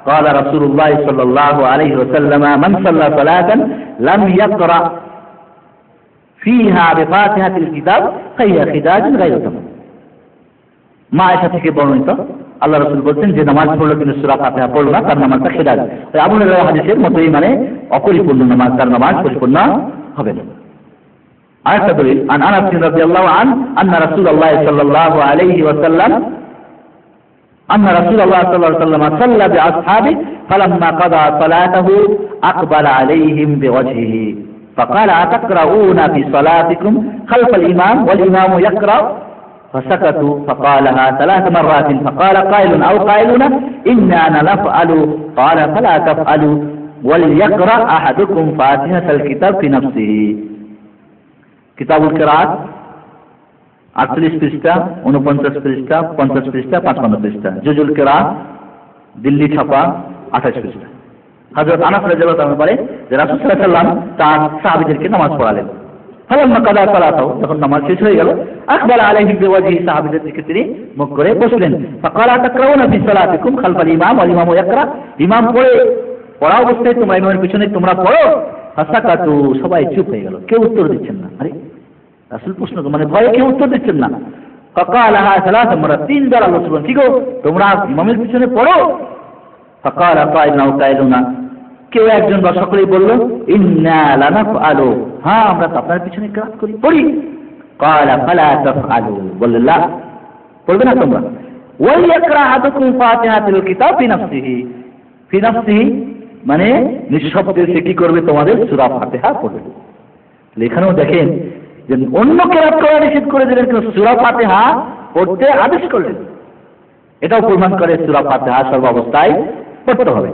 قال رسول الله صلى الله عليه وسلم من صلى صلاة لم يقرأ فيها بفاتحة الكتاب فهي خداج غير تمام। মা আয়েশা থেকে বর্ণিত, আল্লাহ রাসূল বলছেন যে নামাজ পড়লো কিন্তু সূরা ফাতিহা পড়লো না, তার নামাজটা খিদাজ। আবু হুরায়রা হাদিসের মতই, মানে অপরিপূর্ণ নামাজ, তার নামাজ পরিপূর্ণ হবে না। আরেকটা দলিল, আন আনাস রাদিয়াল্লাহু আনহু আন্না রাসূলুল্লাহ সাল্লাল্লাহু আলাইহি ওয়াসাল্লাম أن رسول الله صلى الله عليه وسلم صلى بأصحابه فلما قضى صلاته أقبل عليهم بوجهه فقال أتقرؤون في صلاتكم خلف الإمام والإمام يقرأ فسكتوا فقالها 3 مرات فقال قائل أو قائلون إنا نفعل قال فلا تفعلوا وليقرأ أحدكم فاتحة الكتاب في نفسه। كتاب القراءات 48 পৃষ্ঠা, 49 পৃষ্ঠা, 50 পৃষ্ঠা, 55 পৃষ্ঠা। জুজুল কিরাত দিল্লি ছাপা 28 পৃষ্ঠা। হযরত আনাস রাদিয়াল্লাহু তাআলা বলেন যে রাসূল সাল্লাল্লাহু আলাইহি ওয়াসাল্লাম তার সাহাবীদেরকে নামাজ পড়ালেন। ফালাম্মা কাদা সালাতাহু, যখন নামাজ শেষ হয়ে গেল, আকবালা আলাইহিম বিওয়াজহি, সাহাবীদের দিকে তিনি মুখ করে বসলেন। ফাকালা তাকরাউনা ফি সালাতিকুম খালফাল ইমাম ওয়াল ইমামু ইয়াকরা, ইমাম পড়া অবস্থায় তোমরা ইমামের পিছনে তোমরা পড়ো। ফাসাকাতু, সবাই চুপ হয়ে গেল, কেউ উত্তর দিচ্ছেন না। আরে রাসূল প্রশ্ন, মানে ভয়ে কেউ উত্তর দিচ্ছেন না। ফাকালাহা 3 মারা, 3 বার আল্লাহ বলছেন কি গো তোমরা ইমামের পিছনে পড়ো। ফাকালা কাইলুন আও কাইলুনা, কেউ একজন বা সকলেই বলল ইন্না লানাফআলু, হ্যাঁ আমরা তো আপনার পিছনে কিরাত করি, পড়ি। কালা ফালা তাফআলু, বললেন না পড়বে না তোমরা। ওয়াল ইয়াকরা আহাদুকুম ফাতিহাতুল কিতাব ফি নাফসিহি, ফি নাফসিহি মানে নিঃশব্দে সে কি করবে? তোমাদের সূরা ফাতিহা পড়বে। এখানেও দেখেন যে অন্য কিরাত করা নিষেধ করে দিলেন, কিন্তু সূরা ফাতিহা পড়তে আদেশ করলেন। এটাও প্রমাণ করে সূরা ফাতিহা সর্বাবস্থায় পড়তে হবে।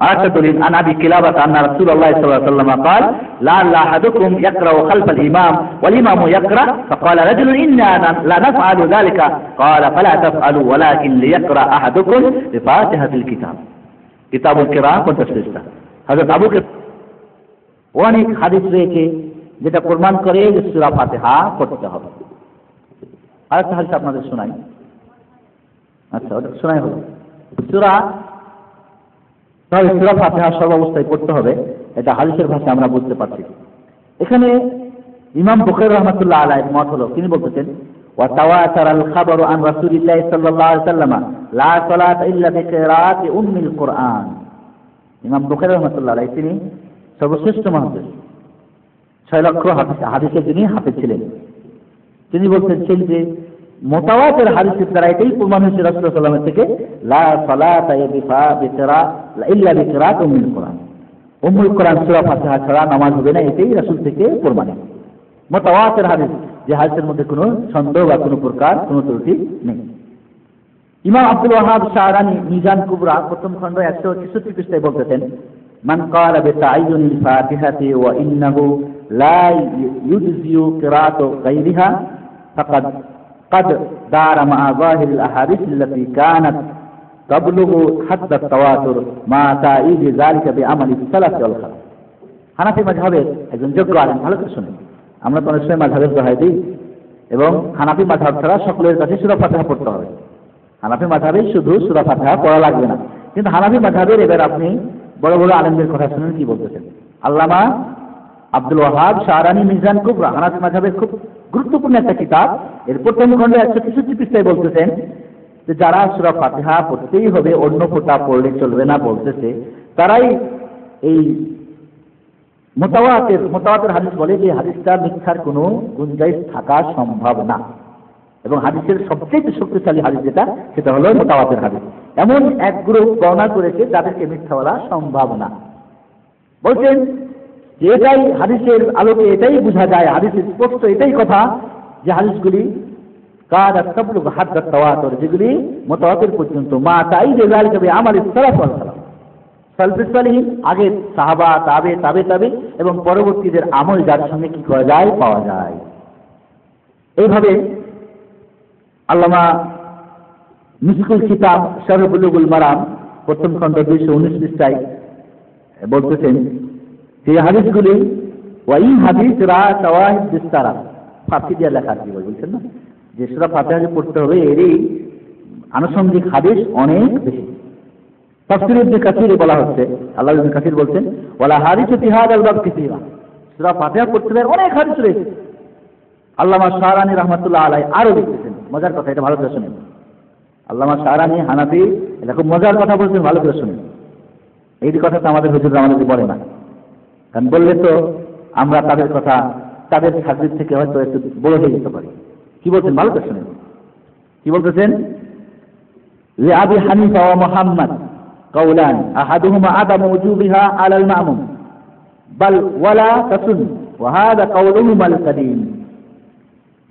আরেকটা দলিল, আন আবি কিলাবা আন্না রাসূলুল্লাহ সাল্লাল্লাহু আলাইহি ওয়াসাল্লাম قال لا احدكم يقرأ خلف الامام والامام يقرأ فقال رجل إنا لا نفعل ذلك قال فلا تفعلوا ولكن ليقرأ احدكم بفاتحة الكتاب। কিতাবুল কিরাত 50 পৃষ্ঠা। হযরত আবু বকর অনেক হাদিস রয়েছে যেটা প্রমাণ করে যে সূরা ফাতিহা পড়তে হবে। আরেকটা হাদিস আপনাদের শোনাই। আচ্ছা, ওটা শোনাই হলো। সূরা ফাতিহা সর্বাবস্থায় পড়তে হবে, এটা হাদিসের ভাষায় আমরা বুঝতে পারছি। এখানে ইমাম বুখারী রাহমাতুল্লাহ আলাইহি মত হলো, তিনি বলতেছেন ওয়া তাওয়াতারাল খাবারু আন রাসূলিল্লাহ সাল্লাল্লাহু আলাইহি ওয়াসাল্লাম লা সালাতা ইল্লা বিকিরাআতি উম্মিল কুরআন। ইমাম বুখারী রাহমাতুল্লাহ আলাইহি তিনি সর্বশ্রেষ্ঠ মুহাদ্দিস, 6 লক্ষ হাদিসের যিনি হাফেজ ছিলেন। তিনি বলতেছেন যে মুতাওয়াতির হাদিসের দ্বারা এটাই প্রমাণ হয়েছে রাসূলুল্লাহ সাল্লাল্লাহু আলাইহি ওয়াসাল্লাম থেকে লা সালাতা ইল্লা বিকিরাআত উম্মিল কুরআন, উম্মুল কুরআন সূরা ফাতিহা ছাড়া নামাজ হবে না, এটাই রাসূল থেকে প্রমাণ। মুতাওয়াতির হাদিস, যে হাদিসের মধ্যে কোনো সন্দেহ বা কোনো প্রকার কোনো ত্রুটি নেই। ইমাম আব্দুল ওয়াহাব শাহরানি মিজান কুবরা প্রথম খণ্ড 166 পৃষ্ঠায় বলতেছেন মান ক্বালা বিতাআয়্যুনিল ফাতিহাতি ওয়া ইন্নাহু লা ইউজজিউ কিরাআতু গায়রিহা ফাকাদ قد دار مع ظاهر الاحاديث التي كانت تبلغ حد التواتر مع تأييد ذلك بعمل السلف والخلف। হানাফি মাযহাবের একজন যোগ্য আলেম, ভালো করে শুনুন, আমরা তো অনেক সময় মাযহাবের দোহাই দিই এবং হানাফি মাযহাব ছাড়া সকলের কাছে সূরা ফাতিহা পড়তে হবে। হানাফি মাযহাবে শুধু সূরা ফাতিহা পড়া লাগবে না, কিন্তু হানাফি মাযহাবের এবার আপনি বড় বড় আলেমদের কথা শুনুন কি বলতেছেন। আল্লামা আব্দুল ওয়াহাব শাহরানি মিজান কুবরা হানাফি মাযহাবের খুব গুরুত্বপূর্ণ একটা কিতাব। এর প্রথম খণ্ডে 163 পৃষ্ঠায় বলতেছেন যে যারা সূরা ফাতিহা পড়তেই হবে, অন্য ফোঁটা পড়লে চলবে না বলতেছে, তারাই এই মুতাওয়াতির হাদিস বলে যে হাদিসটা মিথ্যার কোনো গুঞ্জাইশ থাকা সম্ভব না, এবং হাদিসের সবচেয়ে শক্তিশালী হাদিস যেটা সেটা হলো মুতাওয়াতির হাদিস। এমন এক গ্রুপ বর্ণনা করেছে যাদেরকে মিথ্যা বলা সম্ভব না। বলছেন যে এটাই হাদিসের আলোকে এটাই বোঝা যায়, হাদিসের স্পষ্ট এটাই কথা যে হাদিসগুলি কাদাত তাবলুগ হাদ্দাত তাওয়াতুর, যেগুলি মুতাওয়াতির পর্যন্ত মা তাইদে যালিকা বিআমাল সালাফ ওয়াল সালাম, সালফুস সালিহিন আগে সাহাবা তাবে এবং পরবর্তীদের আমল যার সঙ্গে কি করা যায় পাওয়া যায়। এইভাবে আল্লামা মিশকুল কিতাব শারহ বুলুগুল মারাম প্রথম খণ্ড 219 পৃষ্ঠায় বলতেছেন যে হাদিসগুলি ওয়াই হাদিস রা শাওয়াহিদ বিস্তারা, ফার্সি দিয়ে লেখা কি বলছেন না যে সূরা ফাতিহা যে পড়তে হবে এরই আনুষঙ্গিক হাদিস অনেক বেশি। তাফসীর ইবনে কাসিরে বলা হচ্ছে, আল্লাহ ইবনে কাসির বলছেন ওয়ালা হাদিসু ফি হাদাল বাব কাসীরা, সূরা ফাতিহা পড়তে হবে অনেক হাদিস রয়েছে। আল্লামা শাহরানী রাহমাতুল্লাহ আলাইহি আরো লিখেছেন, মজার কথা, এটা ভালো করে শুনেন। আল্লামা শাহরানী হানাফি এটা খুব মজার কথা বলছেন, ভালো করে শুনেন। এই কথা তো আমাদের হুজুররা আমাদেরকে বলে না, কারণ বললে তো আমরা তাদের কথা তাদের ছাত্রীর থেকে হয়তো একটু বড় হয়ে যেতে পারি। কি বলছেন ভালো করে শুনেন। কি বলতেছেন? আবি হানিফা ওয়া মুহাম্মদ কাউলান আহাদুহুমা আদামু ওয়াজুবিহা আলাল মামুম বাল ওয়ালা তাসুন ওয়া হাদা কাউলুহুমা আল কাদীম।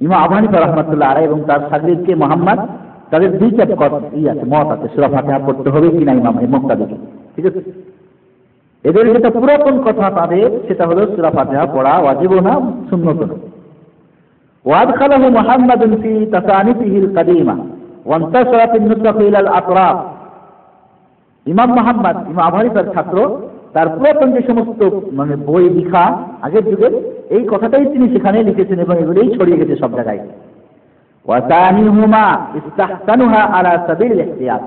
ইমাম আবু হানিফা রাহমাতুল্লাহ আলাইহি এবং তার ছাত্রীকে মুহাম্মদ তাদের দুইটা মত আছে সূরা ফাতিহা পড়তে হবে কিনা ইমাম মুক্তাদিকে, ঠিক আছে? এদের যেটা পুরাতন কথা তাদের সেটা হলো সূরা ফাতিহা পড়া ওয়াজিব না, সুন্নত না। ওয়াদখালাহু মুহাম্মাদুন ফি তাসানিফিহিল কাদীমা ওয়ান্তাশারাত আন-নুসখ ইলা আল-আতরাফ। ইমাম মুহাম্মদ ইমাম আবু হানিফার ছাত্র, তার পুরাতন যে সমস্ত মানে বই লেখা আগের যুগের এই কথাটাই তিনি সেখানে লিখেছেন এবং এগুলোই ছড়িয়ে গেছে সব জায়গায়। ওয়া তানিহুমা ইস্তাহসানুহা আলা সাবিল ইহতিয়াত।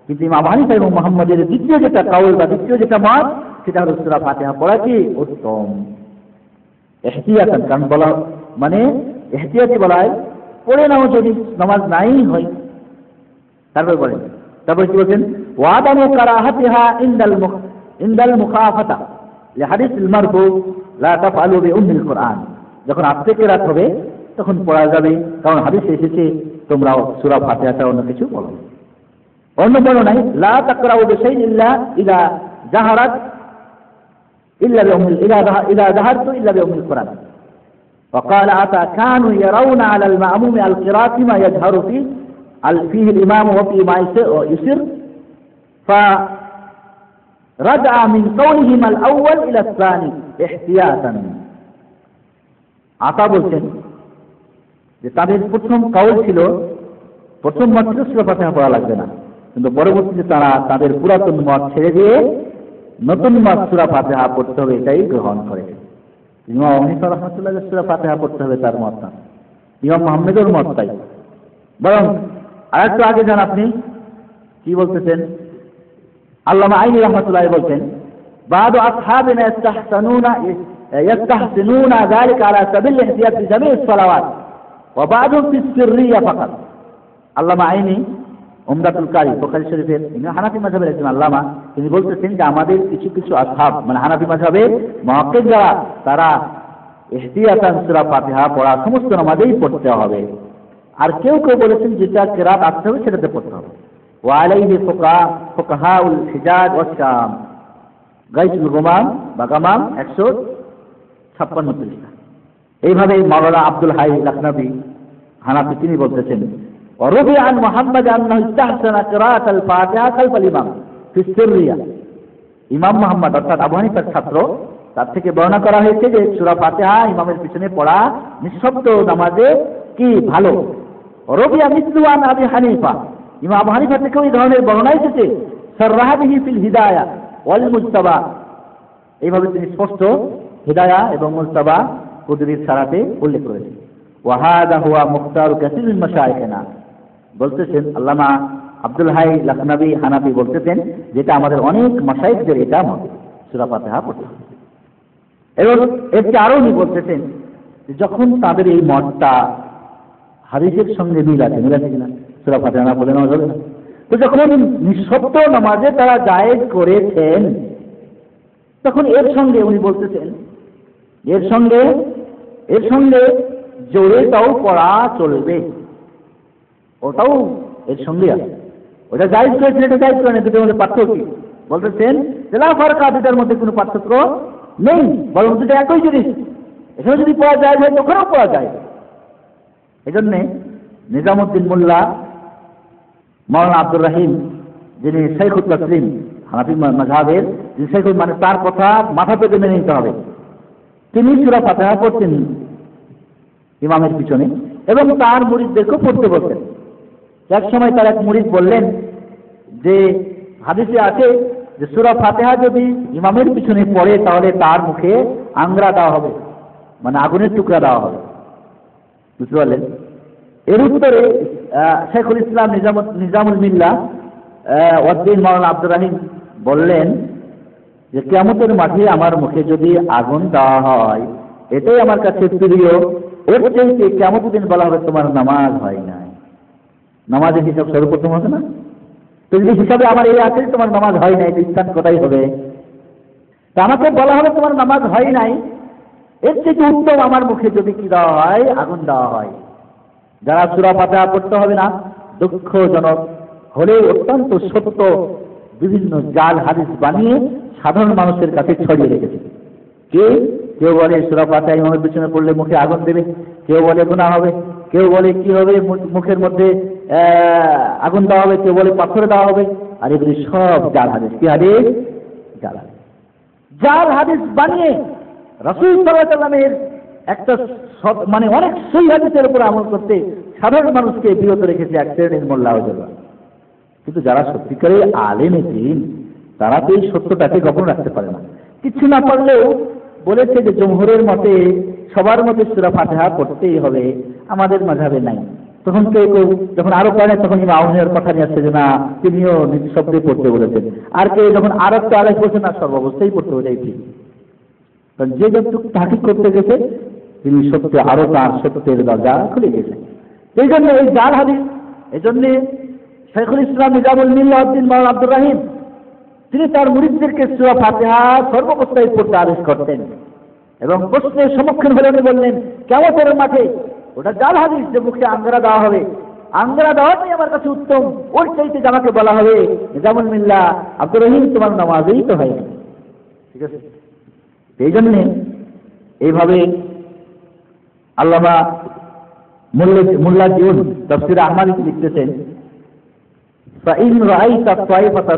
কিন্তু ইমাম আবু হানিফা এবং মুহাম্মদের দ্বিতীয় যেটা কাউল বা দ্বিতীয় যেটা মত সেটা হলো সূরা ফাতিহা পড়া কি উত্তম, ইহতিয়াতান, কারণ বলা মানে ইহতিয়াতি বলায় পড়ে নাও যদি নামাজ নাই হয়। তারপর কি বলছেন? ওয়াদামু কারাহাতিহা ইনদাল মুখাফাতা লিহাদিসিল মারফু লা তাফআলু বিউম্মিল কুরআন। যখন আস্তে কেরাত হবে তখন পড়া যাবে, কারণ হাদিসে এসেছে তোমরা সূরা ফাতিহা ছাড়া অন্য কিছু পড়ো। অন্য বর্ণনায় লা তাকরাউ বিশাইইন ইলা জাহারাত ইল্লা বিউম্মিল ইলা জাহারতু ইল্লা বিউম্মিল কুরআন। وقال عطا كانوا يرون على المأموم القراءة ما يجهر فيه الإمام وفي ما يسر، فرجع من قولهما الأول إلى الثاني احتياطا। عطا বলছেন যে তাদের প্রথম কাউল ছিল, প্রথম মত ছিল সূরা ফাতিহা পড়া লাগবে না, কিন্তু পরবর্তীতে তারা তাদের পুরাতন মত ছেড়ে দিয়ে নতুন মত সূরা ফাতিহা পড়তে হবে এটাই গ্রহণ করে। ইমাম আবু হানিফা রাহমাতুল্লাহ সূরা ফাতিহা পড়তে হবে তার মত না, ইমাম মুহাম্মদের মত তাই। বরং আরেকটু আগে যান আপনি, কি বলতেছেন? আল্লামা আইনি রাহমাতুল্লাহ বলছেন বাদু আসহাবিনা ইয়াস্তাহসিনুনা যালিকা আলা সাবিল ইহতিয়াত ফি জামি'is সালাওয়াত ওয়া বাদুহুম ফি সিররিয়া ফাকাত। আল্লামা আইনি উমদাতুল কারি বুখারী শরীফের হানাফি মাযহাবের একজন আল্লামা, তিনি বলতেছেন যে আমাদের কিছু কিছু আসহাব মানে হানাফি মাযহাবের মুহাক্কিক যারা তারা ইহতিয়াতান সূরা ফাতিহা পড়া সমস্ত নামাজেই পড়তে হবে। আর কেউ কেউ বলেছেন যেটা কিরাত আসতে হবে সেটাতে পড়তে হবে। ওয়া আলাইহি ফুকাহাউল হিজাজ ওয়াস শাম, গাইসুল গুমাম বা গামাম 156 পৃষ্ঠা। এইভাবে মাওলানা আব্দুল হাই লাখনবী হানাফি তিনি বলতেছেন وروي عن محمد أنه استحسن قراءة الفاتحة خلف الإمام في السرية। ইমাম মুহাম্মদ অর্থাৎ আবু হানিফার ছাত্র, তার থেকে বর্ণনা করা হয়েছে যে সূরা ফাতিহা ইমামের পিছনে পড়া নিঃশব্দ নামাজে কি ভালো। রবিয়া মিসলু আন আবি হানিফা, ইমাম আবু হানিফা থেকে ওই ধরনের বর্ণনা এসেছে। সাররাহা বিহি ফিল হিদায়া ওয়াল মুজতাবা, এইভাবে তিনি স্পষ্ট হিদায়া এবং মুজতাবা কুদরির সারাতে উল্লেখ করেছেন। ওয়া হাদা হুয়া মুখতারু কাসীর মিন মাশায়েখিনা, বলতেছেন আল্লামা আব্দুল হাই লাখনবী হানাফি বলতেছেন যেটা আমাদের অনেক মাশায়েখদের এটা মত সূরা ফাতিহা পড়তে হবে। এবং এর আরো উনি বলতেছেন যখন তাদের এই মতটা হাদিসের সঙ্গে মিল আছে কিনা, সূরা ফাতিহা না পড়লে নামাজ হবে না। তো যখন নিঃশব্দ নামাজে তারা জায়েজ করেছেন, তখন এর সঙ্গে উনি বলতেছেন এর সঙ্গে জোরেটাও পড়া চলবে, ওটাও এর সঙ্গে আছে। ওটা জায়েজ করেছেন, এটা জায়েজ করেন, দুটোর মধ্যে পার্থক্য কি? বলতেছেন লা ফারকা, দুটার মধ্যে কোনো পার্থক্য নেই, বরং দুটো একই জিনিস। এখানে যদি পড়া যায় হয় তখনও পড়া যায়। এই জন্যে নিজামুদ্দিন মোল্লা মাওলানা আব্দুর রহিম, যিনি শাইখুত তাসলিম হানাফি মাযহাবের, যিনি শাইখুল, মানে তার কথা মাথা পেতে মেনে নিতে হবে, তিনি সূরা ফাতিহা পড়তেন ইমামের পিছনে এবং তার মুরিদদেরকেও পড়তে বলতেন। এক সময় তার এক মুরিদ বললেন যে হাদিসে আছে যে সূরা ফাতিহা যদি ইমামের পিছনে পড়ে তাহলে তার মুখে আংরা দেওয়া হবে, মানে আগুনের টুকরা দেওয়া হবে। বুঝতে পারলেন? এর উত্তরে শেখুল ইসলাম নিজামুল মিল্লাহ ওয়াদ্দিন মাওলানা আব্দুর রহিম বললেন যে কিয়ামতের মাঠে আমার মুখে যদি আগুন দেওয়া হয় এটাই আমার কাছে প্রিয়, ওর চাইতে কিয়ামতের দিন বলা হবে তোমার নামাজ হয় নাই। নামাজের হিসাব সর্বপ্রথম হবে না? তো যদি হিসাবে আমার এই আছে তোমার নামাজ হয় নাই, স্থান কোথায় হবে? তা আমাকে বলা হবে তোমার নামাজ হয় নাই, এর থেকে উত্তম আমার মুখে যদি কি দেওয়া হয়, আগুন দেওয়া হয়। যারা সূরা ফাতিহা পড়তে হবে না, দুঃখজনক হলেও অত্যন্ত সত্য বিভিন্ন জাল হাদিস বানিয়ে সাধারণ মানুষের কাছে ছড়িয়ে রেখেছে। কেউ বলে সূরা ফাতিহা ইমামের পিছনে পড়লে মুখে আগুন দেবে, কেউ বলে গুনাহ হবে, কেউ বলে কি হবে মুখের মধ্যে আগুন দেওয়া হবে, কেউ বলে পাথরে দেওয়া হবে। আর এগুলি সব জাল হাদিস। কি হাদিস? জাল হাদিস। জাল হাদিস বানিয়ে রাসূল সাল্লাল্লাহু আলাইহি ওয়াসাল্লামের একটা মানে অনেক সহিহ হাদিসের উপর আমল করতে সাধারণ মানুষকে বিরত রেখেছে এক শ্রেণীর মোল্লা ওয়াজেবা। কিন্তু যারা সত্যিকারে আলেমে দ্বীন তারা তো এই সত্যটাকে গোপন রাখতে পারে না। কিছু না পারলেও বলেছে যে জমহুরের মতে সবার মতে সূরা ফাতিহা পড়তেই হবে, আমাদের মাযহাবে নাই। তখন কেউ যখন আরো পড়ে তখন ইমামের কথা নিয়ে আসছে যে না তিনিও নিজ শব্দে পড়তে বলেছেন, আর কেউ যখন আর একটা আলেম বলছেন না সর্বাবস্থায় পড়তে হবে, ঠিক। কারণ যে যতটুকু তাহকিক করতে গেছে তিনি সত্যি আরো তার সত্যের দরজা খুলে গেছে। এই জন্য এই জাল হাদিস, এই জন্য শাইখুল ইসলাম নিজামুল মিল্লাহ উদ্দিন মাওলানা আব্দুর রহিম তিনি তার মুরিদদেরকে সূরা ফাতিহা সর্বপ্রথম পড়তে আদেশ করতেন এবং প্রশ্নের সম্মুখীন হলে উনি বললেন কিয়ামতের মাঠে ওটা জাল হাদিস যে মুখে আঙ্গারা দেওয়া হবে, আঙ্গারা দেওয়াটাই আমার কাছে উত্তম, ওর চাইতে আমাকে বলা হবে নিজামুল মিল্লাহ আব্দুর রহিম তোমার নামাজই তো হয় না। ঠিক আছে? এই জন্যে এইভাবে আল্লামা মোল্লা জিউন তাফসীর আহমাদি লিখতেছেন فإن رأيت الطائفة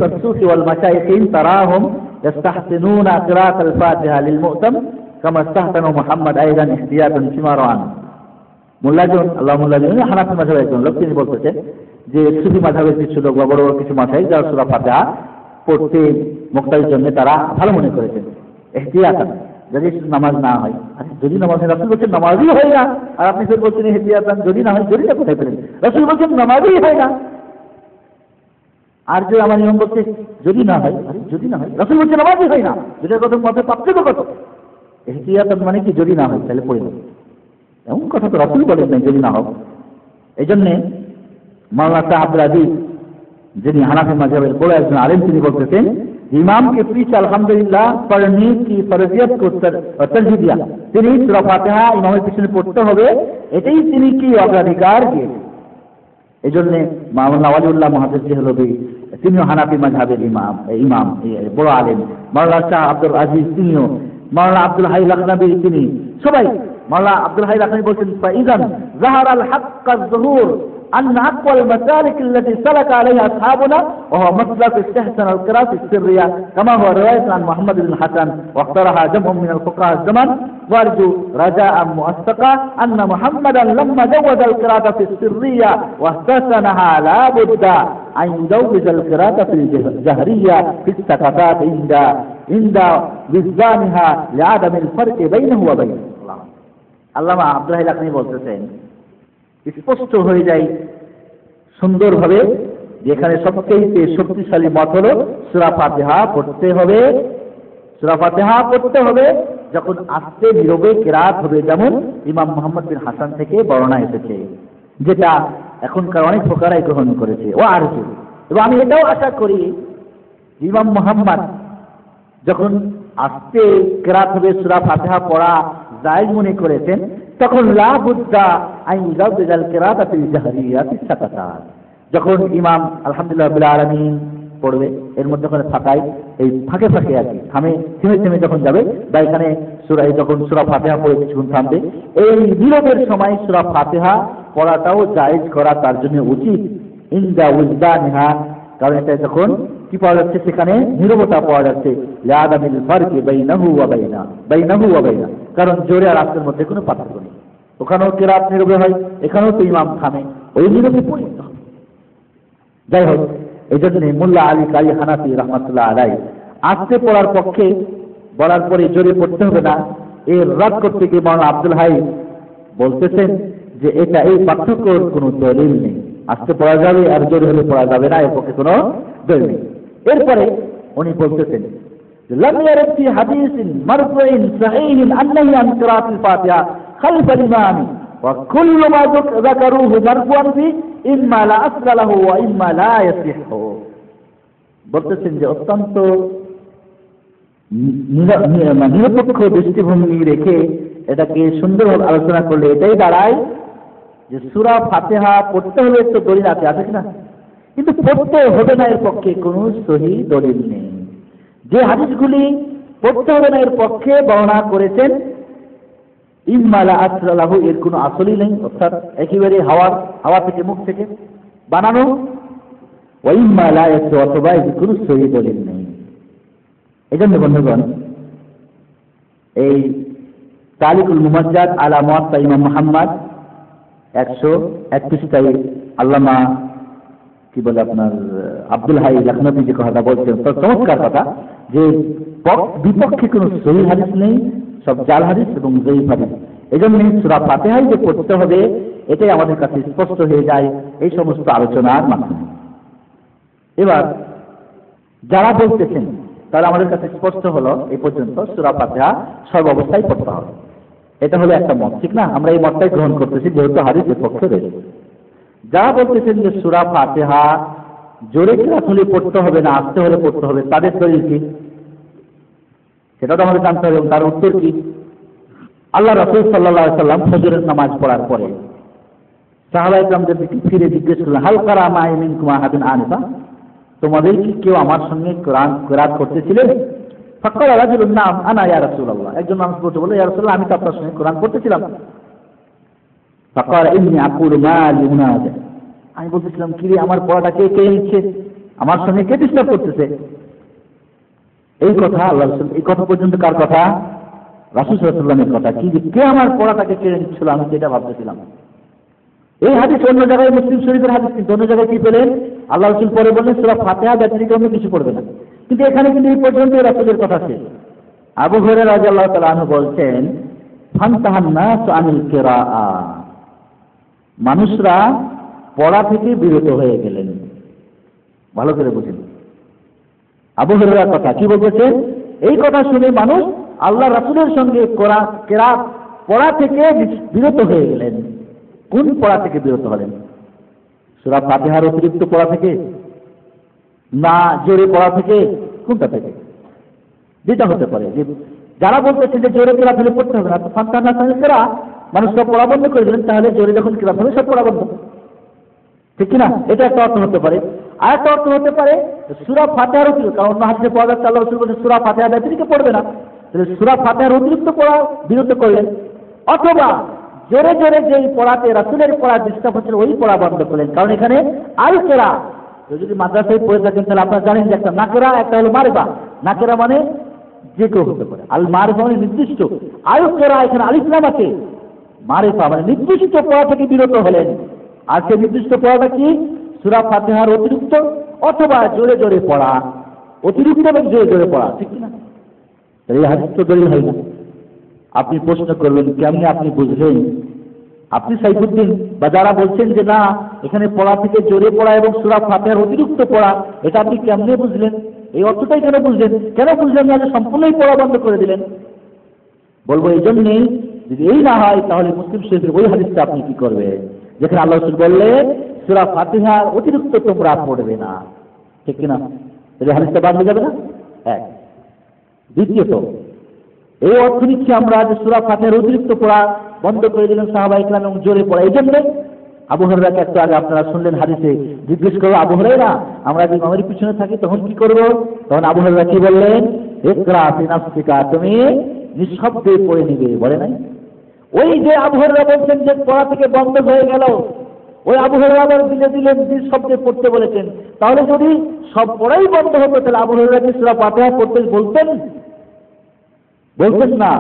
الصوف والمشايخ تراهم يستحسنون قراءة الفاتحة للمؤتم كما استحسنوا محمد أيضا احتياطا فيما روى عنه। মোল্লা জিউন হানাফি মাযহাবের একজন লোক, তিনি বলতেছেন যে সুফি মাযহাবের কিছু লোক বা বড় বড় কিছু মাশায়েখ যারা সূরা ফাতিহা পড়তে মুক্তাদির জন্য তারা ভালো মনে করেছেন ইহতিয়াতান, যদি নামাজ না হয়। আচ্ছা যদি নামাজ হয়, রাসূল বলছেন নামাজই হয় না, আর আপনি ফের বলছেন ইহতিয়াতান যদি না হয়, জদিটা কোথায় পেলেন? রাসূল বলছেন নামাজই হয় না। আর যে আমার ইমাম বলছে যদি না হয়, আরে যদি না হয়, রাসূল বলছেন নামাজই হয় না, যেটার কথা মতে পার্থক্য কত? ইহতিয়াতান মানে কি যদি না হয় তাহলে পড়ে নেব, এমন কথা তো রাসূল বলেন নাই যদি না হোক। এই জন্যে মাওলানা শাহ আব্দুল আজিজ যিনি হানাফি মাযহাবের বড় একজন আলেম, তিনি বলতেছেন इमाम के पीछे अल्हम्दुलिल्लाह पढ़ने की फर्जियत को तरजीह दिया। তিনি সূরা ফাতিহা ইমামের পিছনে পড়তে হবে, এটাই তিনি কি অগ্রাধিকার দিয়েছেন। এই জন্য মাওলানা ওয়ালিউল্লাহ মুহাদ্দিস দেহলভী তিনিও হানাফি মাযহাবের ইমাম বড় আলেম, মাওলানা শাহ আব্দুল আজিজ তিনিও, মাওলানা আব্দুল হাই লাখনবী তিনি, সবাই। মাওলানা আব্দুল হাই লাখনবী বলছেন ফাইজান যাহারাল হাক্কা যুহুর أن أقوى المسالك التي سلك عليها أصحابنا وهو مسلك استحسن القراءة السرية كما هو رواية عن محمد بن حسن واختارها جمع من الفقهاء الزمن، وارجو رجاء مؤسقا أن محمدا لما جوز القراءة في السرية واستحسنها لا بد أن يجوز القراءة في الجهرية في السكتات عند وزانها لعدم الفرق بينه وبين الله। আল্লামা আব্দুল হাই লাখনী বলতেছেন স্পষ্ট হয়ে যায় সুন্দরভাবে যেখানে সবচেয়ে শক্তিশালী মত হলো সূরা ফাতিহা পড়তে হবে সূরা ফাতিহা পড়তে হবে যখন আস্তে নীরবে কেরাত হবে, যেমন ইমাম মুহাম্মদ বিন হাসান থেকে বর্ণনা এসেছে, যেটা এখনকার অনেক ফুকাহাই গ্রহণ করেছে। ও আরজু, এবং আমি এটাও আশা করি ইমাম মুহাম্মদ যখন আস্তে কেরাত হবে সূরা ফাতিহা পড়া জায়েজ মনে করেছেন, তখন লা বুদ্দা আন ইউজাল কিরাআতা ফিল জাহরিয়াতি সাকাতাত, যখন ইমাম আলহামদুলিল্লাহ রাব্বিল আলামিন পড়বে, এর মধ্যে ওখানে ফাঁকায় এই ফাঁকে ফাঁকে আর কি থেমে থেমে যখন যাবে, বা এখানে যখন সূরা ফাতিহা পড়ে কিছুক্ষণ থামবে, এই নীরবের সময় সূরা ফাতিহা পড়াটাও জায়েজ করা তার জন্য উচিত ইনদা উজদানিহা, কারণ এটা যখন কি পাওয়া যাচ্ছে, সেখানে নীরবতা পাওয়া যাচ্ছে, লিআদামিল ফারকি বাইনাহু ওয়া বাইনা, কারণ জোরে আর আস্তের মধ্যে কোনো পার্থক্য নেই। ওখানেও কিরাত নীরবে হয়, এখানেও তো ইমাম থামে, ওই নীরবে পড়তে হবে। যাই হোক, এই জন্য মোল্লা আলী কারি হানাফি রহমাতুল্লাহ আলাইহি আস্তে পড়ার পক্ষে বলার পরে জোরে পড়তে হবে না, এর রাদ করতে গিয়ে মাওলানা আব্দুল হাই বলতেছেন যে এটা এই পার্থক্যর কোনো দলিল নেই, আস্তে পড়া যাবে আর জোরে হলে পড়া যাবে না, এর পক্ষে কোনো দলিল নেই। এরপরে উনি বলতেছেন লাম ইয়ারদ ফি হাদিসিন মারফুইন সাহিহিন আন্নাহু আন কিরাআতিল ফাতিহা খালফাল ইমাম ওয়া কুল্লু মা যাকারুহু মারফুআন ফি ইম্মা লা আসলা লাহু ওয়া ইম্মা লা ইয়াসিহু। বলতেছেন যে অত্যন্ত নিরপেক্ষ দৃষ্টিভঙ্গি রেখে এটাকে সুন্দরভাবে আলোচনা করলে এটাই দাঁড়ায় যে সূরা ফাতিহা পড়তে হলে তো দলিল আছে কিনা, কিন্তু পড়তে হবে না এর পক্ষে কোনো সহিহ দলিল নেই। যে হাদিসগুলি পড়তে হবে না এর পক্ষে বর্ণনা করেছেন ইম্মা লা আসলা লাহু, এর কোনো আসলই নেই, অর্থাৎ একেবারে হাওয়া থেকে মুখ থেকে বানানো, ওয়া ইম্মা লা ইয়াসিহু, অথবা এর কোনো সহিহ দলিল নেই। এই জন্য বন্ধুগণ, এই তালিকুল মুমাজ্জাদ আলা মুওয়াত্তা ইমাম মুহাম্মদ 101 পৃষ্ঠায় আল্লামা কি বলে আপনার আব্দুল হাই লখনবী যে কথাটা বলছেন, চমৎকার কথা, যে বিপক্ষে কোনো সহিহ হাদিস নেই, সব জাল হাদিস এবং যঈফ হাদিস। এই জন্য সূরা ফাতিহাই যে পড়তে হবে এটাই আমাদের কাছে স্পষ্ট হয়ে যায় এই সমস্ত আলোচনার মাধ্যমে। এবার যারা বলতেছেন তাহলে আমাদের কাছে স্পষ্ট হলো এই পর্যন্ত সূরা ফাতিহা সর্বাবস্থায় পড়তে হবে, এটা হলো একটা মত, ঠিক না? আমরা এই মতটাই গ্রহণ করতেছি যেহেতু হাদিসের পক্ষে রয়েছে। যারা বলতেছেন যে সূরা ফাতিহা জোরে কিরাত হলে পড়তে হবে না, আস্তে হলে পড়তে হবে, তাদের দলিল কি সেটা তো আমাদের জানতে হবে। এবং তার উত্তর কি? আল্লাহ রাসূল সাল্লাল্লাহু আলাইহি ওয়াসাল্লাম ফজরের নামাজ পড়ার পরে সাহাবায়ে কেরামদের দিকে ফিরে জিজ্ঞেস করলেন, হাল কারা মা'ই মিনকুম আহাদুন আনিফা, তোমাদের কি কেউ আমার সঙ্গে কিরাত করতেছিলেন? ফাকালা রাজুলুন নাম আনা ইয়া রাসূলুল্লাহ, একজন মানুষ বলে ইয়া রাসূলুল্লাহ, আমি তো আপনার সঙ্গে কোরআন পড়তেছিলাম। ফাকালা ইন্নী আকুলু মা লি মুনাজা, আমি বলতেছিলাম কি রে আমার পড়াটা কে নিচ্ছে, আমার সঙ্গে কে ডিস্টার্ব করতেছে। এই কথা আল্লাহ রাসূল, এই কথা পর্যন্ত কার কথা? রাসূল সাল্লাল্লাহু আলাইহি ওয়াসাল্লামের কথা, কি কে আমার পড়াটাকে কেড়ে নিচ্ছিল, আমি যেটা ভাবতেছিলাম। এই হাদিস অন্য জায়গায় মুসলিম শরীফের হাদিস, কিন্তু অন্য জায়গায় কি পেলেন? আল্লাহ রাসূল পরে বললেন সূরা ফাতিহা ব্যতিরিক্ত অন্য কিছু পড়বে না, কিন্তু এখানে কিন্তু এই পর্যন্ত রাসূলের কথা শেষ। আবু হুরায়রা রাদিয়াল্লাহু তাআলা আনহু বলছেন, ফান্তাহান নাস আনিল কিরাআ, মানুষরা পড়া থেকে বিরত হয়ে গেলেন। ভালো করে বুঝুন আবু হুরায়রার কথা কি বলতেছে। এই কথা শুনে মানুষ আল্লাহ রাসূলের সঙ্গে কিরাত পড়া থেকে বিরত হয়ে গেলেন। কোন পড়া থেকে বিরত হলেন? সূরা ফাতিহার অতিরিক্ত পড়া থেকে, না জোরে পড়া থেকে, কোনটা থেকে? যেটা হতে পারে যে যারা বলতেছে যে জোরে কিরাত হলে পড়তে হবে না, তো ফান্তাহান নাস আনিল কিরাআ, মানুষ সব পড়া বন্ধ করে দিলেন, তাহলে জোরে যখন কিরাত হবে সব পড়া বন্ধ, ঠিক কিনা? এটা একটা অর্থ হতে পারে। আর একটা অর্থ হতে পারে সূরা ফাতিহার অতিরিক্ত, কারণ অন্য হাদিসে পাওয়া যাচ্ছে আল্লাহ রাসূল বলেছেন সূরা ফাতিহা ব্যতিরিক্ত পড়বে না, তাহলে সূরা ফাতিহার অতিরিক্ত পড়া বিরত করলেন। অথবা জোরে জোরে যেই পড়াতে রাসূলের পড়া ডিস্টার্ব হচ্ছিল ওই পড়া বন্ধ করলেন, কারণ এখানে আল কিরা, যদি মাদ্রাসায় পড়ে থাকেন তাহলে আপনারা জানেন যে একটা নাকেরা, একটা হলো মারিফা। নাকেরা মানে যে কেউ হতে পারে, আল মারিফা মানে নির্দিষ্ট, আল কিরা এখানে আলিফ লাম আছে, মারিফা মানে নির্দিষ্ট পড়া থেকে বিরত হলেন। আর সেই নির্দিষ্ট পড়াটা কি? সূরা ফাতিহার অতিরিক্ত অথবা জোরে জোরে পড়া, অতিরিক্ত এবং জোরে জোরে পড়া, ঠিক কিনা? এই হাদিস তো দলিল হয় না। আপনি প্রশ্ন করবেন কেমনি আপনি বুঝলেন? আপনি সাইফুদ্দিন বা যারা বলছেন যে না এখানে পড়া থেকে জোরে পড়া এবং সূরা ফাতিহার অতিরিক্ত পড়া, এটা আপনি কেমনে বুঝলেন? এই অর্থটাই কেন বুঝলেন? কেন বুঝলেন না যে সম্পূর্ণই পড়া বন্ধ করে দিলেন? বলবো এই জন্যেই, যদি এই না হয় তাহলে মুসলিম শরীফের ওই হাদিসটা আপনি কি করবেন যেখানে আল্লাহ রাসূল বললেন সূরা ফাতিহার অতিরিক্ত তোমরা পড়বে না, ঠিক কিনা? এই হাদিসটা বাদ হয়ে যাবে না? এক। দ্বিতীয়ত, এই অর্থ নিচ্ছি আমরা যে সূরা ফাতিহার অতিরিক্ত পড়া বন্ধ করে দিলেন সাহাবায়ে কেরাম এবং জোরে পড়া। এই জন্য আবু হুরায়রাকে একটু আগে আপনারা শুনলেন হাদিসে, জিজ্ঞেস করবো আবু হুরায়রা আমরা যদি ইমামের পিছনে থাকি তখন কি করব? তখন আবু হুরায়রা কি বললেন? ইকরা ফি নাফসিকা, তুমি নিঃশব্দে পড়ে নিবে, বলে নাই? ওই যে আবু হুরায়রা বলছেন যে পড়া থেকে বন্ধ হয়ে গেল, ওই আবু হুরায়রা আবার দিলে দিলেন নিঃশব্দে পড়তে বলেছেন। তাহলে যদি সব পড়াই বন্ধ হতো তাহলে আবু হুরায়রা কি সূরা ফাতিহা পড়তে বলতেন? বলছেন না।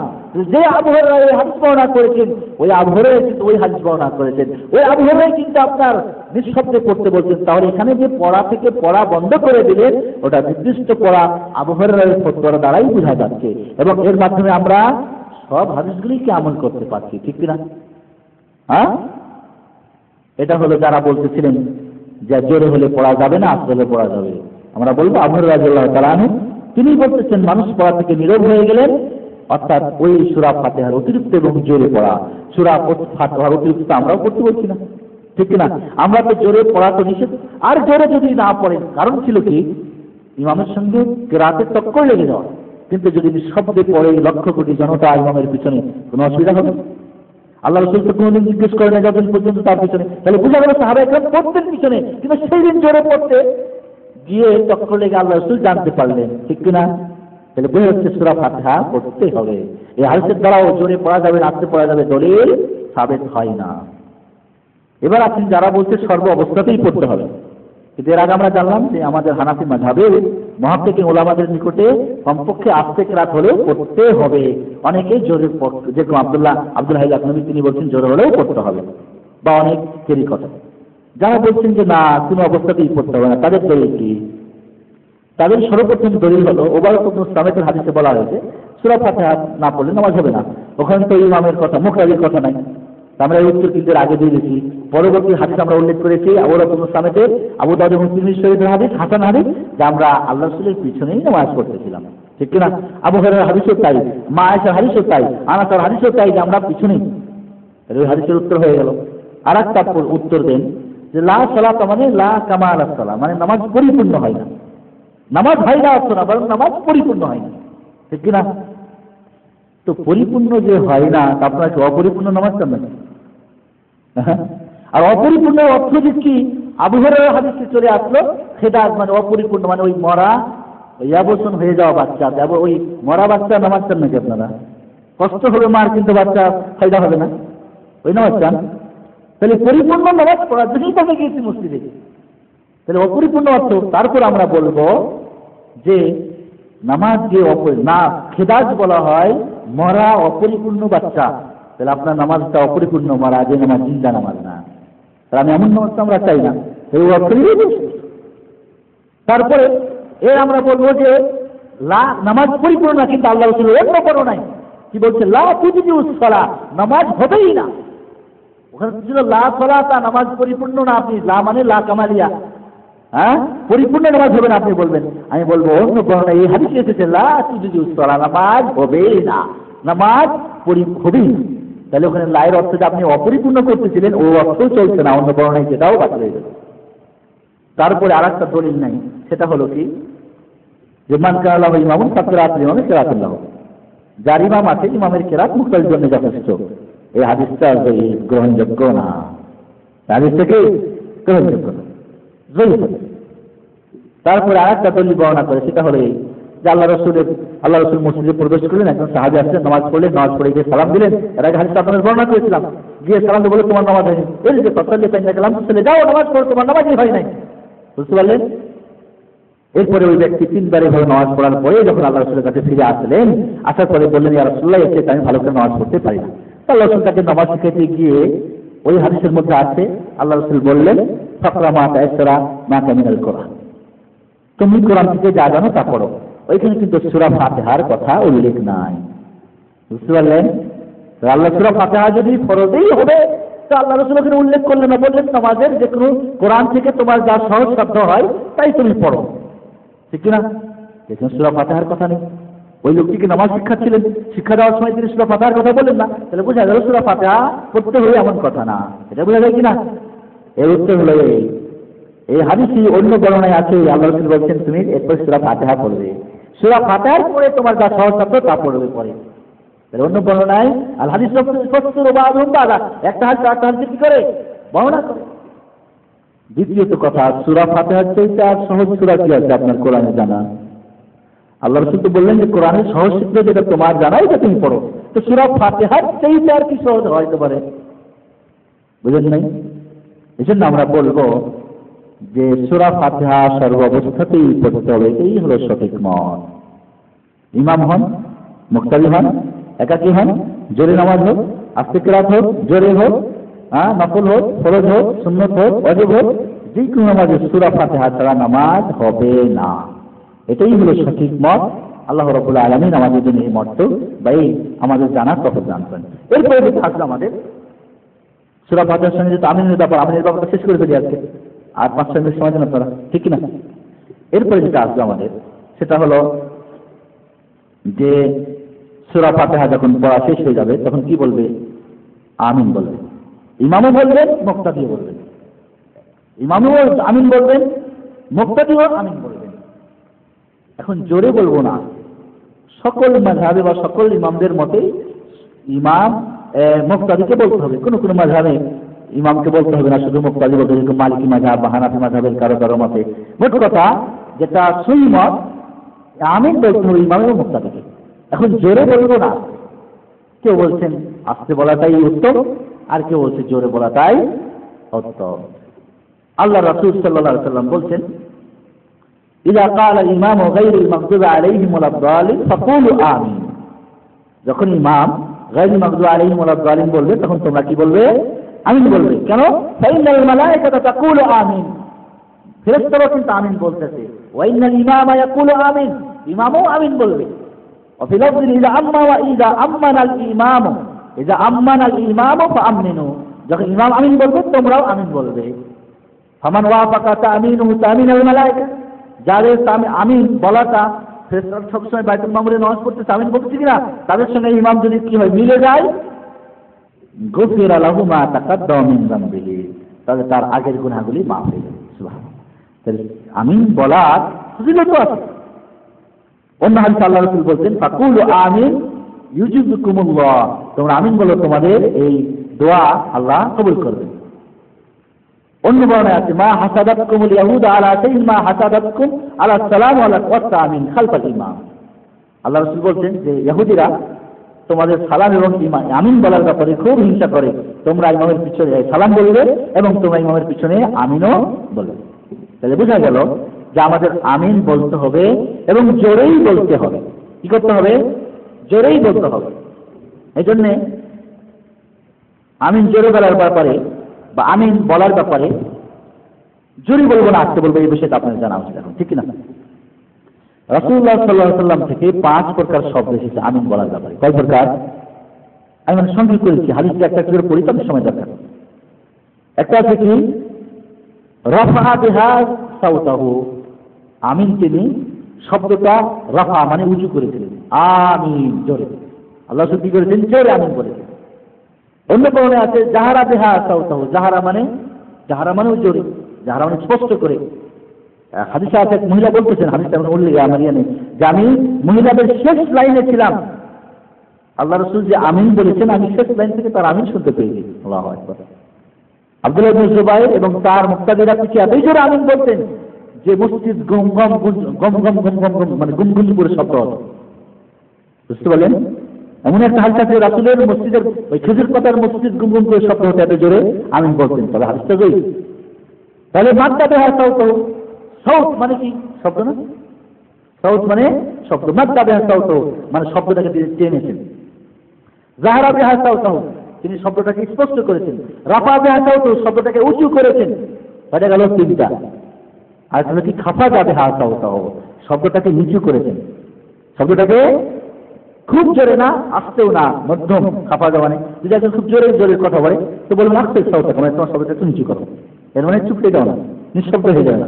যে আবু হুরায়রা এই হাদিস বর্ণনা করেছেন ওই আবু হুরায়রা কিন্তু ওই হাদিস বর্ণনা করেছেন, ওই আবু হুরায়রা কিন্তু আপনার নিঃশব্দে পড়তে বলছেন। তাহলে এখানে যে পড়া থেকে পড়া বন্ধ করে দিলেন ওটা নির্দিষ্ট পড়া আবু হুরায়রার ফতোয়ার দ্বারাই বোঝা যাচ্ছে, এবং এর মাধ্যমে আমরা সব হাদিসগুলিকে আমল করতে পারছি, ঠিক কিনা? হ্যাঁ, এটা হলো যারা বলতেছিলেন যে জোরে হলে পড়া যাবে না, আস্তে হলে পড়া যাবে। আমরা বলবো আবু হুরায়রা রাদিয়াল্লাহু তাআলা আনহু তিনি বলতেছেন মানুষ পড়া থেকে নীরব হয়ে গেলেন, অর্থাৎ ওই সূরা ফাতিহার অতিরিক্ত এবং জোরে পড়া। সূরা ফাতিহার অতিরিক্ত আমরাও পড়তে বলছি না, ঠিক কিনা? আমরা তো জোরে পড়া তো নিষেধ, আর জোরে যদি না পড়েন কারণ ছিল কি ইমামের সঙ্গে কেরাতের টক্কর লেগে যাওয়া, কিন্তু যদি নিঃশব্দে পড়ে লক্ষ কোটি জনতা ইমামের পিছনে কোনো অসুবিধা হবে? আল্লাহ রাসূল তো কোনোদিন জিজ্ঞেস করে না যতদিন পর্যন্ত তার পিছনে, তাহলে বোঝা গেল সাহাবায়ে কেরাম পড়তেন পিছনে, কিন্তু সেই দিন জোরে পড়তে গিয়ে টক্কর লেগে আল্লাহ রাসূল জানতে পারলেন, ঠিক কিনা? তাহলে বোঝা যাচ্ছে সূরা ফাতিহা পড়তে হবে। এই হাদিসের দ্বারাও জোরে পড়া যাবে না, আস্তে পড়া যাবে দলিল সাবেত হয় না। এবার আপনি যারা বলছে সর্ব অবস্থাতেই পড়তে হবে, কিন্তু এর আগে আমরা জানলাম যে আমাদের হানাফি মাযহাবে মুহাক্কিকিন উলামাদের নিকটে কমপক্ষে আস্তে কেরাত হলেও পড়তে হবে। অনেকেই জোরে পড়তে, যেরকম আব্দুল হাই লাখনবী তিনি বলছেন জোরে হলেও পড়তে হবে, বা অনেকেরই কথা। যারা বলছেন যে না কোনো অবস্থাতেই পড়তে হবে না, তাদের দলিল কি? তাদের সর্বপ্রথম দলিল হলো ওবায়দুল্লাহ ইবনে সামিতের হাদিসে বলা হয়েছে সূরা ফাতিহা না পড়লে নামাজ হবে না। ওখানে তো ইমামের কথা, মুকতাদির কথা নাই। আমরা এই উত্তর কিন্তু আগে দিয়ে দিয়েছি। পরবর্তী হাদিস আমরা উল্লেখ করেছি ওবায়দুল্লাহ ইবনে সামিতের, আবু দাউদ এবং তিরমিজি শরীফের হাদিস, হাসান হাদিস, যে আমরা আল্লাহ রাসূলের পিছনেই নামাজ পড়তেছিলাম, ঠিক কিনা? আবু হুরায়রার হাদিসও তাই, মা আয়েশার হাদিসও তাই, আনাসের হাদিসও তাই, যে আমরা পিছনেই। ওই হাদিসের উত্তর হয়ে গেল। আর একটা উত্তর দেন যে লা সালাতা মানে লা কামাল আস-সালাহ, মানে নামাজ পরিপূর্ণ হয় না। নামাজ হয় না অর্থ না, বরং নামাজ পরিপূর্ণ হয় না, ঠিক কিনা? তো পরিপূর্ণ যে হয় না তা আপনার কি অপরিপূর্ণ নামাজ চান নাকি? আর অপরিপূর্ণ অর্থ যে কি আবু হুরায়রার হাদিসে চলে আসলো, সেটা মানে অপরিপূর্ণ মানে ওই মরা ইয়াবসন হয়ে যাওয়া বাচ্চা, ওই মরা বাচ্চা নামাজ চান নাকি আপনারা? কষ্ট হবে মার, কিন্তু বাচ্চা ফায়দা হবে না, ওই নামাজ চান? তাহলে পরিপূর্ণ নামাজ পড়ার জন্যই তাকে গিয়েছি মসজিদে, তাহলে অপরিপূর্ণ অর্থ। তারপর আমরা বলবো যে নামাজ যে না খেদাজ বলা হয় মরা অপরিপূর্ণ বাচ্চা, তাহলে আপনার নামাজটা অপরিপূর্ণ মরা, যে নামাজ জিন্দা নামাজ না। তাহলে আমি এমন নামাজ আমরা চাই না। তারপরে এর আমরা বলবো যে নামাজ পরিপূর্ণ না, কিন্তু আল্লাহ রাসূল অন্য কোনো নাই কি বলছে, লা তুজিবুস সালাহ, নামাজ হবেই না। ওখানে ছিল লা সালাতা, নামাজ পরিপূর্ণ না। আপনি লা মানে লা কামালিয়া, হ্যাঁ পরিপূর্ণ নামাজ হবে না আপনি বলবেন। আমি বলবো অন্য বর্ণনা এই হাদিসে এসেছে লা তুজিবুস সালাহ, নামাজ হবেই না, নামাজ হবেই না। তাহলে ওখানে লায়ের অর্থ যে আপনি অপরিপূর্ণ করতেছিলেন ও অর্থও চলছে না, অন্য বর্ণনায় সেটাও বাতিল হয়ে গেল। তারপরে আর একটা দলিল নাই, সেটা হলো কি যে মান কানা লাহু ইমামুন ফাকিরাতুল ইমামি কিরাতুল্লাহ, যার ইমাম আছে ইমামের কিরাত মুক্তার জন্য যথেষ্ট। এই হাদিসটা গ্রহণযোগ্য না, হাদিস থেকে গ্রহণযোগ্য না। তারপরে আর একটা দলিল বর্ণনা করে, সেটা হলো এই যে আল্লাহ রাসূল মসজিদে প্রবেশ করলেন, একজন সাহাবী আসলেন, নামাজ পড়লেন, নামাজ পড়ে গিয়ে সালাম দিলেন। এর আগে হাদিসটা আপনাদের বর্ণনা করেছিলাম, গিয়ে সালাম দিয়ে বলে তোমার নামাজ হয়নি, এই যে ফসলে তাই গেলাম চলে যাও নামাজ পড়ো, তোমার নামাজই হয় নাই, বুঝতে পারলেন? এরপরে ওই ব্যক্তি তিনবার এভাবে নামাজ পড়ার পরে যখন আল্লাহ রাসূলের কাছে ফিরে আসলেন, আসার পরে বললেন ইয়া রাসূলুল্লাহ, এসে আমি ভালো করে নামাজ পড়তে পারি না। আল্লাহ রাসূল তাকে নামাজ শিখাতে গিয়ে ওই হাদিসের মধ্যে আছে আল্লাহ রাসূল বললেন ফাকরা মা তায়াসসারা মাকা মিনাল কোরআন, তুমি কোরআন থেকে যা জানো তা পড়ো। ওইখানে কিন্তু সূরা ফাতিহার কথা উল্লেখ নাই, বুঝতে পারলেন? আল্লাহ সূরা ফাতিহা যদি ফরজই হবে তো আল্লাহ রাসূল ওখানে উল্লেখ করলেন না, বললেন নামাজের যে কোনো কোরআন থেকে তোমার যা সহজ শব্দ হয় তাই তুমি পড়ো, ঠিক না? যেখানে সূরা ফাতিহার কথা নেই। ওই লোকটিকে নামাজ শিক্ষাচ্ছিলেন, শিক্ষা দেওয়ার সময় তিনি সূরা ফাতিহার কথা বললেন না, তাহলে বোঝা গেল সূরা ফাতিহা পড়তে হবে এমন কথা না। এটা বোঝা যায় কিনা? এর উত্তর হলো এই হাদিসে অন্য বর্ণনায় আছে আল্লাহ রাসূল বলছেন তুমি এরপর সূরা ফাতিহা পড়বে, সূরা ফাতিহার পরে তোমার যা সহজ শব্দ তা পড়বে পরে। তাহলে অন্য বর্ণনায় আল হাদিস একটা হাদিস কি করে বর্ণনা করে। দ্বিতীয়ত কথা, সূরা ফাতিহার চাইতে আর সহজ সূরা কি আছে আপনার কোরআনে জানা? আল্লাহ রাসূল তো বললেন যে কোরআনের সহজ সূত্র যেটা তোমার জানা এটা তুমি পড়ো, তো সূরা ফাতিহার চাইতে আর কি সহজ হতে পারে? বুঝেন নাই? এই জন্য আমরা বলবো যে সূরা ফাতিহা সর্বাবস্থাতেই পড়তে হবে, এই হলো সঠিক মত। ইমাম হন, মুক্তাদি হন, একাকী হন, জোরে নামাজ হোক, আস্তে কিরাত হোক, জোরে হোক, নফল হোক, ফরজ হোক, সুন্নত হোক, ওয়াজিব হোক, যে কোনো নামাজে সূরা ফাতিহা ছাড়া নামাজ হবে না, এটাই হলো সঠিক মত। আল্লাহ রাব্বুল আলামিন আমাদের জন্য এই মত বা এই আমাদের জানার তফাৎ জানতেন। এরপরে যেটা আসলে আমাদের সূরা ফাতিহার সঙ্গে যেটা আমিনের ব্যাপারটা শেষ করে ফেলি আজকে, আর 5 মিনিট সময় দেন আপনারা, ঠিক না? এরপরে যেটা আসবে আমাদের সেটা হলো যে সূরা ফাতিহা যখন পড়া শেষ হয়ে যাবে তখন কি বলবে? আমিন বলবে। ইমামও বলবেন, মুক্তাদিও বলবেন। ইমামও আমিন বলবেন, মুক্তাদিও আমিন বলবেন। এখন জোরে বলবো না, সকল মাযহাবে বা সকল ইমামদের মতে ইমাম মুক্তাদিকে বলতে হবে। কোন কোন মাযহাবে ইমামকে বলতে হবে না, শুধু মুক্তাদি বলতে হবে, মালিকি মাযহাব বা হানাফি মাযহাবের কারো কারো মতে। মোট কথা যেটা সহি মত, আমিন বলতে হবে ইমাম এবং মুক্তাদিকে। এখন জোরে বলবো না, কেউ বলছেন আস্তে বলাটাই উত্তম, আর কেউ বলছে জোরে বলাটাই উত্তম। আল্লাহ রাসূল সাল্লাল্লাহু আলাইহি ওয়াসাল্লাম বলছেন ইযা ক্বালা ইমামু গায়রুল মাগদুবি আলাইহিম ওয়ালাদ দালিন ফাকুলু আমিন। যখন ইমাম গায়রুল মাগদুবি আলাইহিম ওয়ালাদ দালিন বলবে তখন তোমরা কি বলবে? আমিন বলবে। কেন? ফাইনাল মালায়েকাতা তাকুলু আমিন, ফেরেশতারা কিন্তু আমিন বলতেছে। ওয়া ইন্নাল ইমামা ইয়াকুলু আমিন, ইমামও আমিন বলবে। وفي لفظ إذا أمن الإمام فأمنوا, যখন ইমাম আমিন বলবে তোমরাও আমিন বলবে। ফামান ওয়াফাকা তামিনুহু তামিনাল মালায়েকা, যাদের আমিন বলাটা ফেরেশতারা সবসময় বাইতুল মামুরে নামাজ পড়তে আমিন বলছে কিনা তাদের সঙ্গে ইমাম যদি কি হয় মিলে যায়, গুফিরা লাহু মা তাকাদ্দামা মিন যামবিহি, তাহলে তার আগের গুনাহগুলি মাফ হয়ে যাবে। সুবহানাল্লাহ। তাহলে আমিন বলার ফজিলত আছে। অন্য হাদিসে আল্লাহ রাসূল বলছেন ফাকুলু আমিন ইউজিবুকুমুল্লাহ, তোমরা আমিন বলো তোমাদের এই দোয়া আল্লাহ কবুল করবেন। অন্য বর্ণনায় আছে মা হাসাদাতকুমুল ইয়াহুদ আলা শাইইন মা হাসাদাতকুম আলা সালাম ওয়া আলা আমিন খালফাল ইমাম। আল্লাহ রাসূল বলছেন যে ইহুদিরা তোমাদের সালাম এবং আমিন বলার ব্যাপারে খুব হিংসা করে, তোমরা ইমামের পিছনে সালাম বলবে এবং তোমরা ইমামের পিছনে আমিনও বলবে। তাহলে বোঝা গেল যে আমাদের আমিন বলতে হবে এবং জোরেই বলতে হবে। কি করতে হবে? জোরেই বলতে হবে। এই জন্য আমিন জোরে বলার ব্যাপারে বা আমিন বলার ব্যাপারে জোরে বলবো না, আসতে বলবো, এই বিষয়টা আপনাদের জানা উচিত এখন, ঠিক না? রাসূলুল্লাহ সাল্লাল্লাহু আলাইহি ওয়াসাল্লাম থেকে 5 প্রকার শব্দ এসেছে আমিন বলার ব্যাপারে। কয় প্রকার? আমি সংক্ষেপ করেছি, হাদিসটা একটা করে পড়ি তবে সময় দরকার। একটা আছে কি রাফা বিহা সাউতাহু, আমিন তিনি শব্দটা রাফা মানে উঁচু করেছিলেন, আমিন জোরে। আল্লাহ কি করেছেন? জোরে আমিন বলেছেন। অন্য কারণে আছে জাহারা বিহা সাউতাহু, জাহারা মানেও জোরে, জাহারা মানে স্পষ্ট করে। হাদিসে আছে এক মহিলা বলতেছেন, হাদিসটা উল্লেখ আমার জানি যে আমি মহিলাদের শেষ লাইনে ছিলাম, আল্লাহ রাসূল যে আমিন বলেছেন আমি শেষ লাইন থেকে তার আমিন শুনতে পেয়েছি। আল্লাহু আকবার। আব্দুল্লাহ ইবনে জুবাইর এবং তার মুক্তাদিরা কি এতই জোরে আমিন বলতেন যে মসজিদ গম গম গম গম গম গম গম মানে গুমগুম করে শব্দ হতো। বুঝতে পারলেন? এমন একটা হাদিস আছে রাসূলের মসজিদের ওই খেজুর পাতার মসজিদ গুমগুম করে শব্দ হতো, এত জোরে আমিন বলতেন। তবে হাদিসটা জয়ী। তাহলে মাদ্দা বিহা সাউতাহু, সাউত মানে কি? শব্দ না? সাউত মানে শব্দ। মাদ্দা বিহা সাউতাহু মানে শব্দটাকে টেনেছেন। জাহারা বিহা সাউতাহু তিনি শব্দটাকে স্পষ্ট করেছেন। রাফা বিহা সাউতাহু শব্দটাকে উঁচু করেছেন। হয়ে গেল 3টা। আর তাহলে কি খাফা যাবে হা সাউতাহু শব্দটাকে নিচু করেছেন। শব্দটাকে খুব জোরে না, আস্তেও না, মধ্যম খাফা যাওয়া নেই। যদি একজন খুব জোরে জোরে কথা বলে তো বলুন আস্তে সাউতাহু, মানে তোমার শব্দটাকে নিচু করো, এর মানে চুপতে দাও না, নিঃশব্দ হয়ে যাবে না।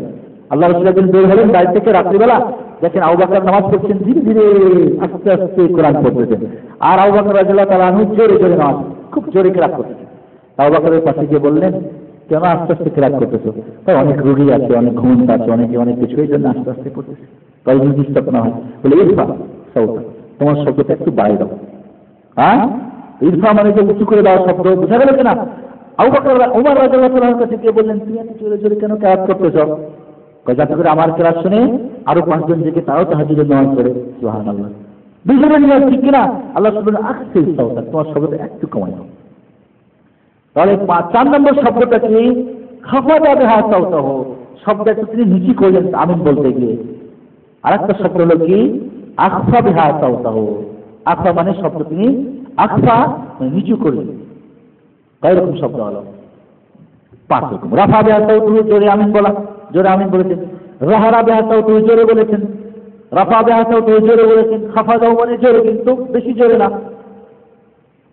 আল্লাহ রাসূল একদিন বের হলেন বাড়ি থেকে রাত্রিবেলা, দেখেন আবু বকর নামাজ পড়ছেন ধীরে ধীরে আস্তে আস্তে কোরআন পড়তেছেন, আর আবু বকর রাদিয়াল্লাহু তাআলা আনহু জোরে জোরে নামাজ খুব জোরে কেরাত করতেছেন। আবু বকরের পাশে গিয়ে বললেন, কেন আস্তে আস্তে কেরাত করতেছো? তাই অনেক রোগী আছে, অনেক ঘুম আছে, অনেকে অনেক কিছু, এই জন্য আস্তে আস্তে করতেছে, তাই যদি ডিস্টার্ব না হয়। বলে ইরফা সাউতা, তোমার শব্দটা একটু বাড়িয়ে দাও। হ্যাঁ, ইরফা মানে যে উঁচু করে দেওয়া শব্দ, বোঝা গেল কিনা? আবু বকর ওমর রাদিয়াল্লাহু তাআলার কাছে গিয়ে বললেন, তুমি এত জোরে জোরে কেন কেরাত করতেছো? যাতে করে আমার কেরাত শুনে আরো 5 জন থেকে তারাও তাহাজ্জুদের নামাজ পড়ে। সুবহানাল্লাহ, দুজনের নিয়ত ঠিক কিনা? আল্লাহ সুবহানাহু আকসির সাউতা, তোমার শব্দটা একটু কমাই দাও। তাহলে 4 নম্বর শব্দটা কি? খাফাদা বিহা সাউতাহু, শব্দটা তিনি নিচু করলেন আমিন বলতে গিয়ে। আরেকটা শব্দ হলো কি? আখফা বিহা সাউতাহু, আখফা মানে শব্দ তিনি আখফা মানে নিচু করলেন। কয় রকম শব্দ হলো? 5 রকম। রাফা বিহা সাউতাহু, জোরে আমিন বলা, জোরে আমিন বলেছেন। রাহারা বিহা সাউতাহু, জোরে বলেছেন। রাফা বিহা সাউতাহু, জোরে বলেছেন। খাফাদাহু মানে জোরে কিন্তু বেশি জোরে না।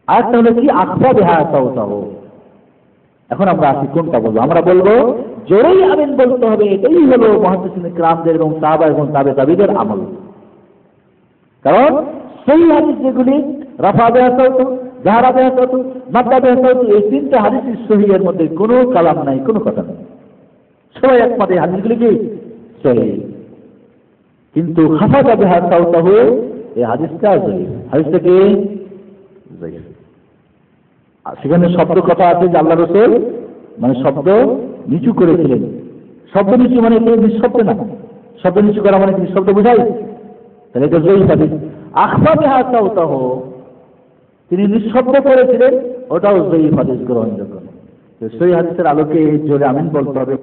আরেকটা হলো কি? আখফা বিহা সাউতাহু। এখন আমরা আসি কোনটা বলবো? আমরা বলবো জোরেই আমিন বলতে হবে, এটাই হলো মুহাদ্দিসিনে কিরামদের এবং সাহাবা এবং তাবে তাবিদের আমল। কারণ সেই হাদিস যেগুলি রাফা বিহা সাউতাহু, জাহরা বিহা সাউতাহু, মাদ্দা বিহা সাউতাহু, এই 3টা হাদিসের সহিহের মধ্যে কোনো কালাম নাই, কোনো কথা নেই, সবাই একমত এই হাদিসগুলি কি সহিহ। কিন্তু খাফাদা বিহা সাউতাহু, এই হাদিসটা সহিহ, হাদিসটা কি সহিহ। সেখানে শব্দ কথা আছে যে আল্লাহ রাসূল মানে শব্দ নিচু করেছিলেন। শব্দ নিচু মানে নিঃশব্দ না, শব্দ নিচু করা মানে নিঃশব্দ বোঝায়, তাহলে এটা সহিহ হাদিস। আখফা বিহা সাউতাহু, তিনি নিঃশব্দ করেছিলেন, ওটাও সহিহ হাদিস গ্রহণযোগ্য। তো সহিহ হাদিসের আলোকে জোরে আমিন বলতে হবে।